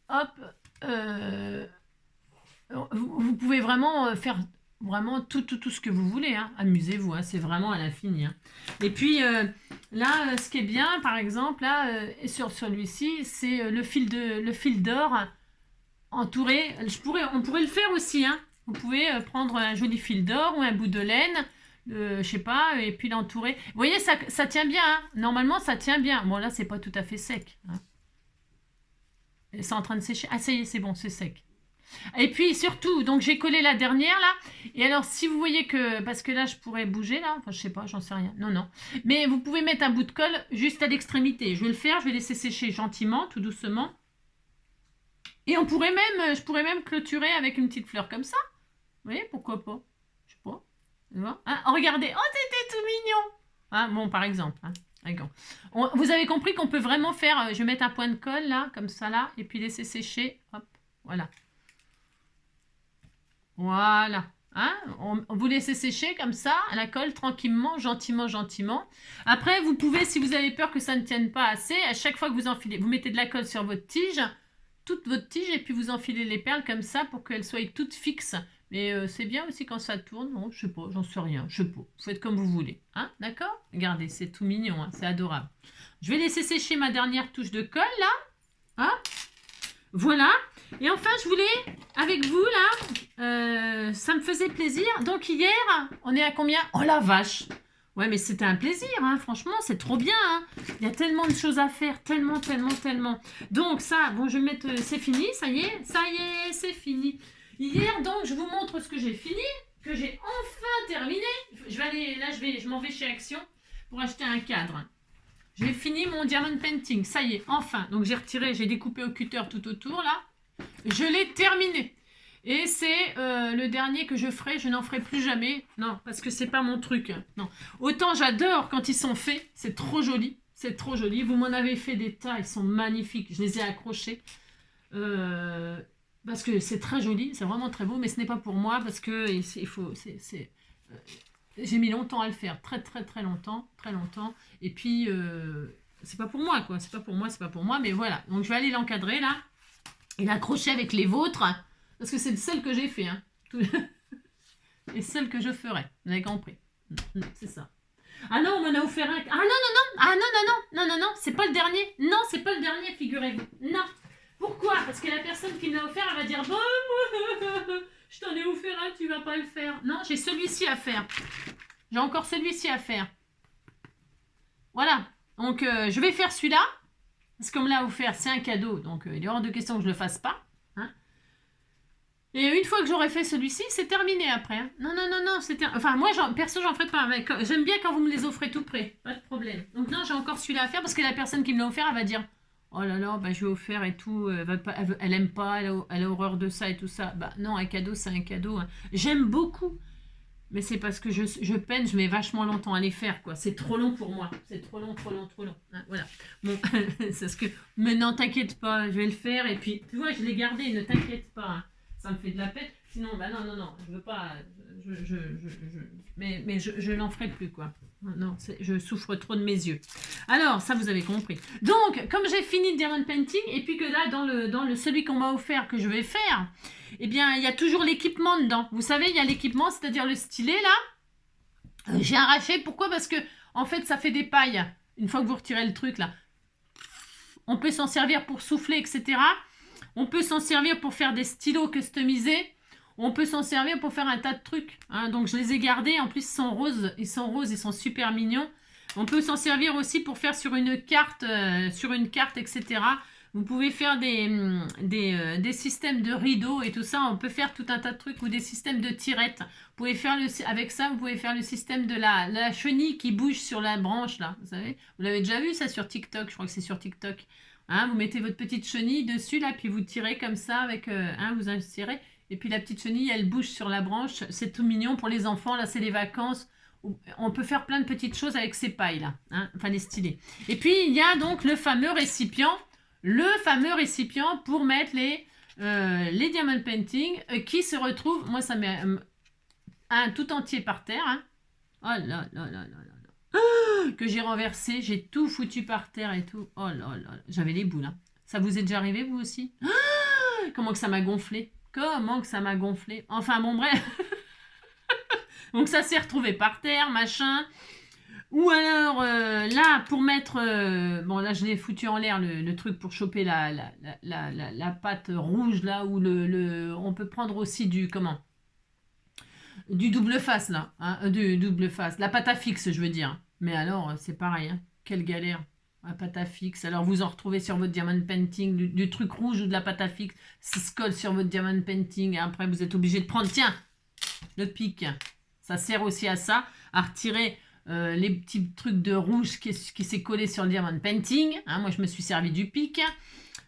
hop, vous pouvez vraiment faire vraiment tout ce que vous voulez. Hein. Amusez-vous, hein. C'est vraiment à l'infini. Hein. Et puis là, ce qui est bien, par exemple, là, sur celui-ci, c'est le fil d'or entouré. On pourrait le faire aussi. Hein. Vous pouvez prendre un joli fil d'or ou un bout de laine, je sais pas, et puis l'entourer. Vous voyez, ça tient bien. Hein. Normalement, ça tient bien. Bon, là, c'est pas tout à fait sec. Hein. C'est en train de sécher. Ah, ça y est, c'est bon, c'est sec. Et puis surtout, donc j'ai collé la dernière là. Et alors si vous voyez que, parce que là je pourrais bouger là, enfin je sais pas, j'en sais rien. Non. Mais vous pouvez mettre un bout de colle juste à l'extrémité. Je vais le faire, je vais laisser sécher gentiment, tout doucement. Et je pourrais même clôturer avec une petite fleur comme ça. Vous voyez, pourquoi pas? Je sais pas. Hein, regardez, oh c'était tout mignon. Hein, bon par exemple. Hein. Vous avez compris qu'on peut vraiment faire, je vais mettre un point de colle là, comme ça là, et puis laisser sécher. Hop, voilà. Voilà. Hein, on vous laissez sécher comme ça, à la colle, tranquillement, gentiment. Après, vous pouvez, si vous avez peur que ça ne tienne pas assez, à chaque fois que vous enfilez, vous mettez de la colle sur votre tige, toute votre tige, et puis vous enfilez les perles comme ça pour qu'elles soient toutes fixes. Mais c'est bien aussi quand ça tourne. Non, je sais pas, j'en sais rien. Je sais pas. Vous faites comme vous voulez. Hein, d'accord? Regardez, c'est tout mignon, hein, c'est adorable. Je vais laisser sécher ma dernière touche de colle, là. Hein? Voilà. Et enfin, je voulais, avec vous, là, ça me faisait plaisir. Donc, hier, on est à combien? Oh la vache! Ouais, mais c'était un plaisir, hein, franchement, c'est trop bien. Hein. Il y a tellement de choses à faire, tellement. Donc, ça, bon, je vais mettre, c'est fini, ça y est, c'est fini. Hier, donc, je vous montre ce que j'ai fini, que j'ai enfin terminé. Je vais aller, là, je m'en vais chez Action pour acheter un cadre. J'ai fini mon diamond painting, ça y est, enfin. Donc, j'ai découpé au cutter tout autour, là. Je l'ai terminé. Et c'est le dernier que je ferai. Je n'en ferai plus jamais. Non, parce que c'est pas mon truc. Non. Autant j'adore quand ils sont faits. C'est trop joli. C'est trop joli. Vous m'en avez fait des tas. Ils sont magnifiques. Je les ai accrochés. Parce que c'est très joli. C'est vraiment très beau. Mais ce n'est pas pour moi. Parce que j'ai mis longtemps à le faire. Très longtemps. Et puis, c'est pas pour moi, quoi. C'est pas pour moi. Mais voilà. Donc, je vais aller l'encadrer, là. Et l'accrocher avec les vôtres, parce que c'est celle que j'ai fait, hein. Et celle que je ferai, vous avez compris. C'est ça. Ah non, on m'en a offert un. Ah non, c'est pas le dernier. Non, c'est pas le dernier, figurez-vous. Non. Pourquoi? Parce que la personne qui me l'a offert, elle va dire, bon, moi, je t'en ai offert un, tu vas pas le faire. Non, j'ai celui-ci à faire. J'ai encore celui-ci à faire. Voilà. Donc, je vais faire celui-là. Parce qu'on me l'a offert, c'est un cadeau, donc il est hors de question que je ne le fasse pas. Hein. Et une fois que j'aurai fait celui-ci, c'est terminé après. Hein. Non, enfin, moi, perso, j'en ferai pas. J'aime bien quand vous me les offrez tout près, pas de problème. Donc non, j'ai encore celui-là à faire, parce que la personne qui me l'a offert, elle va dire, oh là là, bah, je vais offert et tout, elle aime pas, elle a horreur de ça et tout ça. Bah non, un cadeau, c'est un cadeau. Hein. J'aime beaucoup. Mais c'est parce que je peine, je mets vachement longtemps à les faire, quoi. C'est trop long pour moi. C'est trop long. Hein, voilà. Bon, c'est ce que... Mais non, t'inquiète pas, je vais le faire. Et puis, tu vois, je l'ai gardé, ne t'inquiète pas. Hein. Ça me fait de la peine. Sinon, bah non, je veux pas... Mais je n'en ferai plus, quoi. Non, je souffre trop de mes yeux. Alors, ça, vous avez compris. Donc, comme j'ai fini le diamond painting, et puis que là, dans celui qu'on m'a offert, que je vais faire... Eh bien, il y a toujours l'équipement dedans. Vous savez, il y a l'équipement, c'est-à-dire le stylet, là. J'ai arraché. Pourquoi? Parce que, en fait, ça fait des pailles. Une fois que vous retirez le truc, là. On peut s'en servir pour souffler, etc. On peut s'en servir pour faire des stylos customisés. On peut s'en servir pour faire un tas de trucs. Hein. Donc, je les ai gardés. En plus, ils sont roses. Ils sont super mignons. On peut s'en servir aussi pour faire sur une carte, etc. Vous pouvez faire des systèmes de rideaux et tout ça. On peut faire tout un tas de trucs ou des systèmes de tirettes. Vous pouvez faire avec ça, vous pouvez faire le système de la chenille qui bouge sur la branche là. Vous savez, vous l'avez déjà vu ça sur TikTok. Je crois que c'est sur TikTok. Hein, vous mettez votre petite chenille dessus là, puis vous tirez comme ça avec, vous insérez. Et puis la petite chenille, elle bouge sur la branche. C'est tout mignon pour les enfants. Là, c'est les vacances. On peut faire plein de petites choses avec ces pailles là. Hein, enfin, les stylés. Et puis, il y a donc le fameux récipient. Le fameux récipient pour mettre les diamond painting qui se retrouve. Moi, ça met un tout entier par terre. Hein. Oh là là là là là. Ah, que j'ai renversé. J'ai tout foutu par terre et tout. Oh là là là. J'avais les boules. Hein. Ça vous est déjà arrivé, vous aussi? Ah, comment que ça m'a gonflé? Comment que ça m'a gonflé? Enfin, bon, bref. Donc, ça s'est retrouvé par terre, machin. Ou alors, là, pour mettre... bon, là, je l'ai foutu en l'air, le truc pour choper la pâte rouge, là, ou on peut prendre aussi du... Comment? Du double face, là. Hein, du double face. La pâte à fixe, je veux dire. Mais alors, c'est pareil. Hein, quelle galère. La pâte à fixe. Alors, vous en retrouvez sur votre diamond painting, du truc rouge ou de la pâte à fixe. Ça se colle sur votre diamond painting. Et après, vous êtes obligé de prendre, tiens, le pic. Ça sert aussi à ça, à retirer les petits trucs de rouge qui s'est collé sur le diamond painting. Hein, moi, je me suis servi du pic.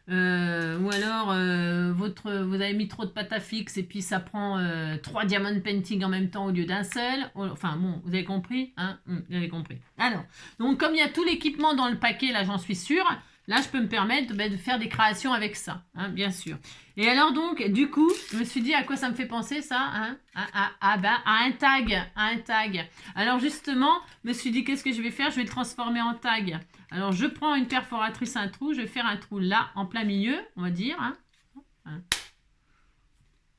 Ou alors, vous avez mis trop de pâte à fixe et puis ça prend 3 diamond painting en même temps au lieu d'un seul. Enfin, bon, vous avez compris, hein, vous avez compris. Alors, donc, comme il y a tout l'équipement dans le paquet, là, j'en suis sûre, là, je peux me permettre de faire des créations avec ça, hein, bien sûr. Et alors, donc, du coup, je me suis dit à quoi ça me fait penser, ça, hein, à un tag. Alors, justement, je me suis dit, qu'est-ce que je vais faire? Je vais le transformer en tag. Alors, je prends une perforatrice, un trou, je vais faire un trou là, en plein milieu, on va dire. Hein.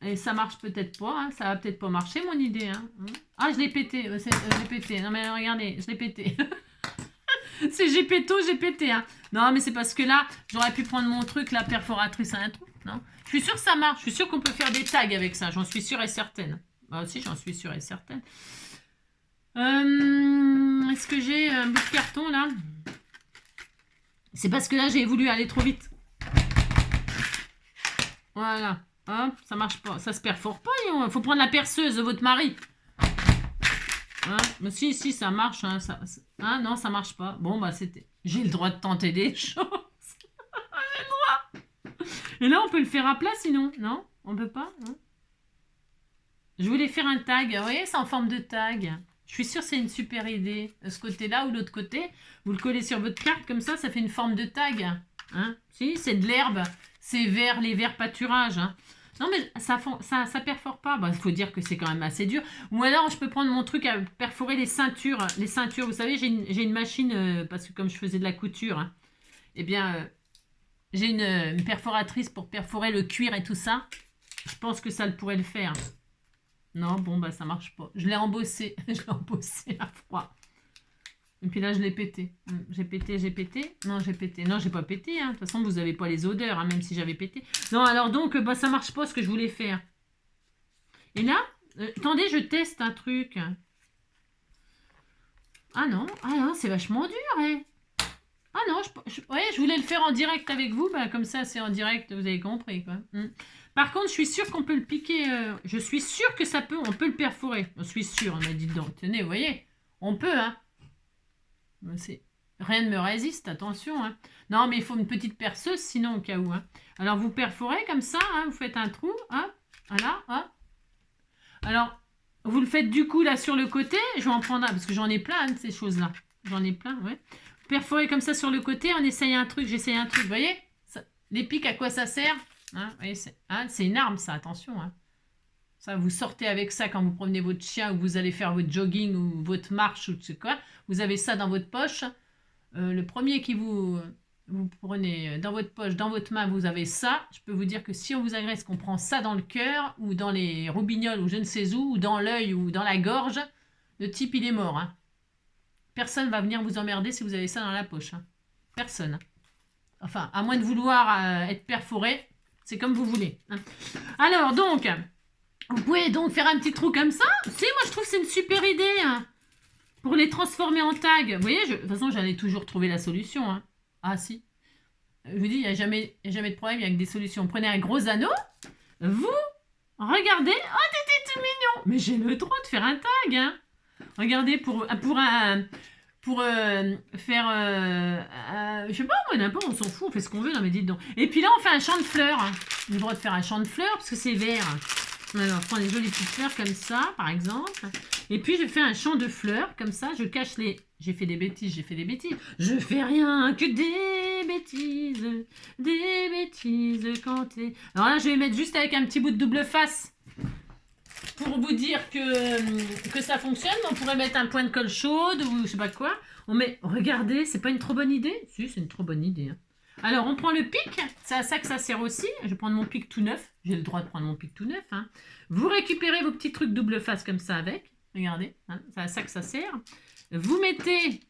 Et ça marche peut-être pas, hein. Ça va peut-être pas marcher, mon idée. Hein. Ah, je l'ai pété, je l'ai pété. Non, mais regardez, je l'ai pété. C'est j'ai pété. Hein. Non, mais c'est parce que là, j'aurais pu prendre mon truc, la perforatrice à un trou. Non, je suis sûre que ça marche. Je suis sûre qu'on peut faire des tags avec ça. J'en suis sûre et certaine. Moi aussi, j'en suis sûre et certaine. Est-ce que j'ai un bout de carton, là? C'est parce que là, j'ai voulu aller trop vite. Voilà. Hop, ça marche pas. Ça se perfore pas. Il faut prendre la perceuse de votre mari. Hein, mais si, ça marche. Hein, hein, non, ça marche pas. Bon, bah, c'était... J'ai le droit de tenter des choses. J'ai le droit. Et là, on peut le faire à plat, sinon. Non, on peut pas. Hein. Je voulais faire un tag. Vous voyez, c'est en forme de tag. Je suis sûre que c'est une super idée. De ce côté-là ou l'autre côté, vous le collez sur votre carte. Comme ça fait une forme de tag. Hein. Si, c'est de l'herbe. C'est vert, les verts pâturages. Hein. Non, mais ça perfore pas. Il faut dire que c'est quand même assez dur. Ou alors, je peux prendre mon truc à perforer les ceintures. Les ceintures, vous savez, j'ai une machine, parce que comme je faisais de la couture, hein, eh bien, j'ai une perforatrice pour perforer le cuir et tout ça. Je pense que ça pourrait le faire. Non, bon, bah ça marche pas. Je l'ai embossé. Je l'ai embossé à froid. Et puis là, je l'ai pété. J'ai pété. Non, j'ai pété. Non, j'ai pas pété. Hein. De toute façon, vous n'avez pas les odeurs, hein, même si j'avais pété. Non, alors donc, bah, ça marche pas ce que je voulais faire. Et là, attendez, je teste un truc. Ah non, c'est vachement dur. Hein. Ah non, je voulais le faire en direct avec vous. Bah, comme ça, c'est en direct, vous avez compris. Quoi. Par contre, je suis sûre qu'on peut le piquer. Je suis sûre que on peut le perforer. Je suis sûre, on m'a dit donc. Tenez, vous voyez, on peut, hein. Rien ne me résiste, attention. Hein. Non, mais il faut une petite perceuse, sinon au cas où. Hein. Alors, vous perforez comme ça, hein, vous faites un trou. Hein, voilà. Hein. Alors, vous le faites du coup là sur le côté. Je vais en prendre un, parce que j'en ai plein de ces choses-là. J'en ai plein, ouais. Vous perforez comme ça sur le côté, on essaye un truc, j'essaye un truc. Vous voyez ça, les pics, à quoi ça sert? Hein, c'est une arme, ça, attention. Hein. Ça, vous sortez avec ça quand vous promenez votre chien ou vous allez faire votre jogging ou votre marche ou je sais quoi. Vous avez ça dans votre poche. Le premier qui vous prenez dans votre poche, dans votre main, vous avez ça. Je peux vous dire que si on vous agresse, qu'on prend ça dans le cœur ou dans les roubignoles ou je ne sais où, ou dans l'œil ou dans la gorge, le type, il est mort. Hein. Personne va venir vous emmerder si vous avez ça dans la poche. Hein. Personne. Enfin, à moins de vouloir être perforé, c'est comme vous voulez. Hein. Alors, donc, vous pouvez donc faire un petit trou comme ça. Si, moi, je trouve que c'est une super idée. Hein, pour les transformer en tag. Vous voyez, de toute façon, j'allais toujours trouver la solution. Hein. Ah, si. Je vous dis, il n'y a jamais de problème, il n'y a que des solutions. Prenez un gros anneau. Vous, regardez. Oh, t'étais tout mignon. Mais j'ai le droit de faire un tag. Hein. Regardez, pour faire, je sais pas, moi, n'importe, on s'en fout, on fait ce qu'on veut, non mais dites donc. Et puis là, on fait un champ de fleurs. Hein. J'ai le droit de faire un champ de fleurs parce que c'est vert. Alors, on prend des jolies petites fleurs comme ça, par exemple. Et puis, je fais un champ de fleurs, comme ça, je cache les... J'ai fait des bêtises. Je fais rien que des bêtises quand t'es... Alors là, je vais mettre juste avec un petit bout de double face. Pour vous dire que ça fonctionne, on pourrait mettre un point de colle chaude ou je sais pas quoi. On met, regardez, c'est pas une trop bonne idée? Si, c'est une trop bonne idée. Hein. Alors, on prend le pic, c'est à ça que ça sert aussi. Je vais prendre mon pic tout neuf. J'ai le droit de prendre mon pic tout neuf. Hein. Vous récupérez vos petits trucs double face comme ça avec. Regardez, hein, c'est à ça que ça sert. Vous mettez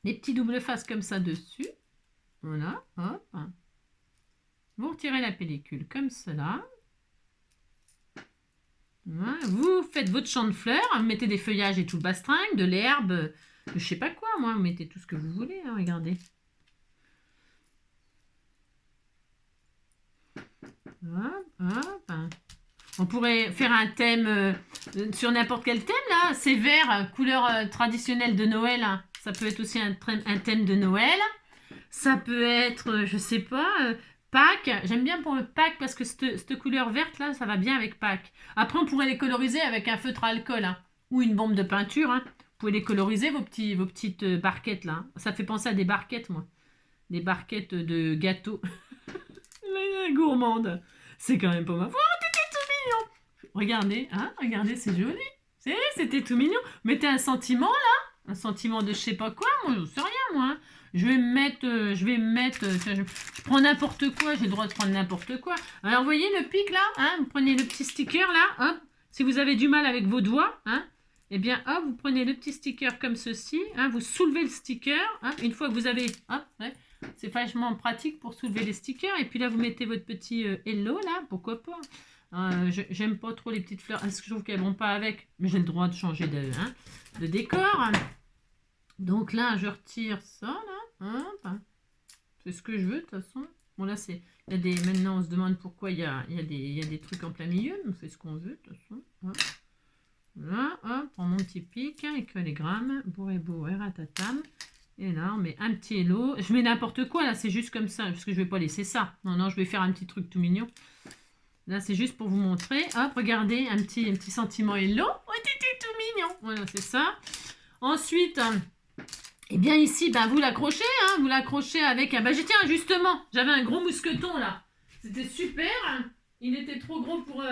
les petits double face comme ça dessus. Voilà, hop. Vous retirez la pellicule comme cela. Vous faites votre champ de fleurs, vous mettez des feuillages et tout le bastringue, de l'herbe, je sais pas quoi, moi, vous mettez tout ce que vous voulez, hein, regardez. Hop, hop. On pourrait faire un thème sur n'importe quel thème, là. C'est vert, couleur traditionnelle de Noël. Hein. Ça peut être aussi un thème de Noël. Ça peut être, je sais pas... Pâques, j'aime bien pour le Pâques parce que cette couleur verte là, ça va bien avec Pâques. Après, on pourrait les coloriser avec un feutre à alcool hein, ou une bombe de peinture. Hein. Vous pouvez les coloriser, vos petites barquettes là. Ça fait penser à des barquettes, moi. Des barquettes de gâteaux. La gourmande. C'est quand même pas ma faute. Oh, t'étais tout mignon. Regardez, hein, regardez, c'est joli. C'était tout mignon. Mettez un sentiment là. Un sentiment de je sais pas quoi. Moi, je sais rien, moi. Hein. Je vais mettre, je prends n'importe quoi, j'ai le droit de prendre n'importe quoi. Alors, vous voyez le pic là, hein, vous prenez le petit sticker là, hop. Si vous avez du mal avec vos doigts, hein, eh bien, hop, vous prenez le petit sticker comme ceci, hein, vous soulevez le sticker, hein, une fois que vous avez, hop, ouais, c'est vachement pratique pour soulever les stickers. Et puis là, vous mettez votre petit hello là, pourquoi pas. J'aime pas trop les petites fleurs, parce que je trouve qu'elles vont pas avec, mais j'ai le droit de changer de décor. Donc là, je retire ça, là. C'est ce que je veux, de toute façon. Bon, là, c'est... Maintenant, on se demande pourquoi il y a des trucs en plein milieu. On fait ce qu'on veut, de toute façon. Hop. Là, hop, prends mon petit pic, avec les grammes. Bourré-beau, ratatam. Et là, on met un petit hello. Je mets n'importe quoi, là, c'est juste comme ça, parce que je vais pas laisser ça. Non, je vais faire un petit truc tout mignon. Là, c'est juste pour vous montrer. Hop, regardez, un petit sentiment hello. Oh, t'étais tout mignon. Voilà, c'est ça. Ensuite... Et bien ici, ben, vous l'accrochez, hein, vous l'accrochez avec un... Ben, tiens, justement, j'avais un gros mousqueton, là. C'était super. Hein. Il était trop gros pour...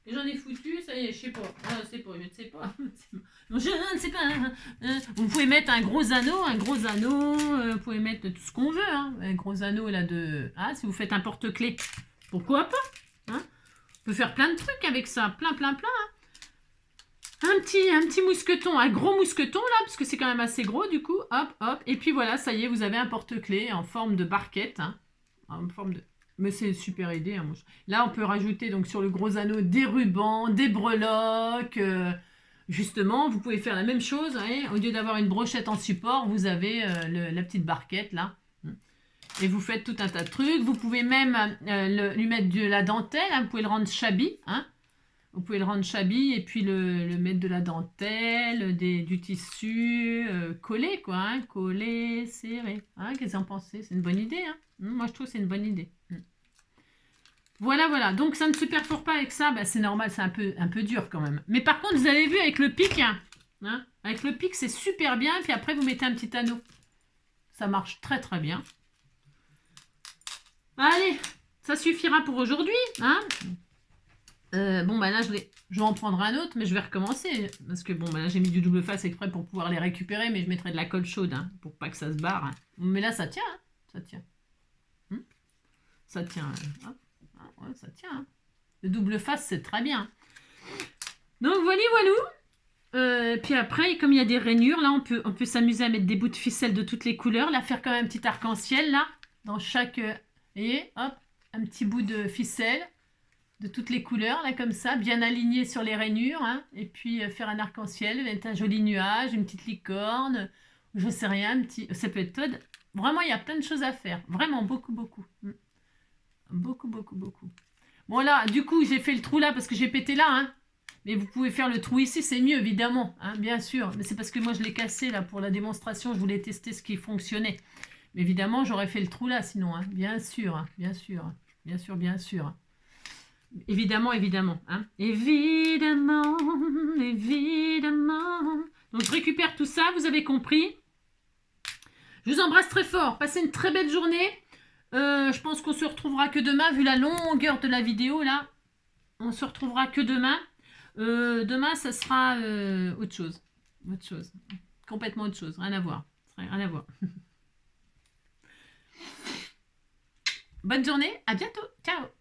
J'en ai foutu, ça y est, je sais pas. Je ne sais pas. Non, je ne sais pas. Vous pouvez mettre un gros anneau, vous pouvez mettre tout ce qu'on veut. Hein. Un gros anneau, là, de... Ah, si vous faites un porte-clés, pourquoi pas hein. On peut faire plein de trucs avec ça, plein. Hein. Un petit mousqueton, un gros mousqueton là, parce que c'est quand même assez gros du coup, hop, et puis voilà, ça y est, vous avez un porte-clés en forme de barquette, hein, en forme de... Mais c'est une super idée. Hein, là, on peut rajouter donc sur le gros anneau des rubans, des breloques, justement, vous pouvez faire la même chose, hein, au lieu d'avoir une brochette en support, vous avez la petite barquette là, et vous faites tout un tas de trucs, vous pouvez même lui mettre de la dentelle, hein, vous pouvez le rendre shabby, hein. Vous pouvez le rendre shabby et puis le mettre de la dentelle, du tissu, collé quoi, hein, collé, serré. Hein, qu'est-ce que vous en pensez? C'est une bonne idée. Hein. Moi je trouve que c'est une bonne idée. Voilà. Donc ça ne se perfore pas avec ça, bah, c'est normal, c'est un peu dur quand même. Mais par contre, vous avez vu avec le pic, hein, avec le pic c'est super bien. Puis après vous mettez un petit anneau. Ça marche très très bien. Allez, ça suffira pour aujourd'hui. Hein. Bon bah là je vais en prendre un autre mais je vais recommencer parce que bon bah là j'ai mis du double face exprès pour pouvoir les récupérer mais je mettrai de la colle chaude hein, pour pas que ça se barre hein. Mais là ça tient hein. Ça tient ça tient ouais, ça tient hein. Le double face c'est très bien donc voilà. Puis après comme il y a des rainures là on peut s'amuser à mettre des bouts de ficelle de toutes les couleurs là faire comme un petit arc-en-ciel là dans chaque et hop un petit bout de ficelle de toutes les couleurs, là, comme ça, bien aligné sur les rainures, hein, et puis faire un arc-en-ciel, mettre un joli nuage, une petite licorne, je sais rien, ça peut être Todd. Vraiment, il y a plein de choses à faire. Vraiment, beaucoup, beaucoup. Beaucoup, beaucoup, beaucoup. Bon, là, du coup, j'ai fait le trou là parce que j'ai pété là, hein. Mais vous pouvez faire le trou ici, c'est mieux, évidemment, hein, bien sûr. Mais c'est parce que moi, je l'ai cassé, là, pour la démonstration. Je voulais tester ce qui fonctionnait. Mais évidemment, j'aurais fait le trou là, sinon, hein. Bien sûr, hein, bien sûr. Bien sûr, bien sûr. Évidemment, évidemment. Hein. Évidemment, évidemment. Donc, je récupère tout ça, vous avez compris. Je vous embrasse très fort. Passez une très belle journée. Je pense qu'on se retrouvera que demain, vu la longueur de la vidéo, là. On se retrouvera que demain. Demain, ça sera autre chose. Autre chose. Complètement autre chose. Rien à voir. Rien à voir. Bonne journée. À bientôt. Ciao.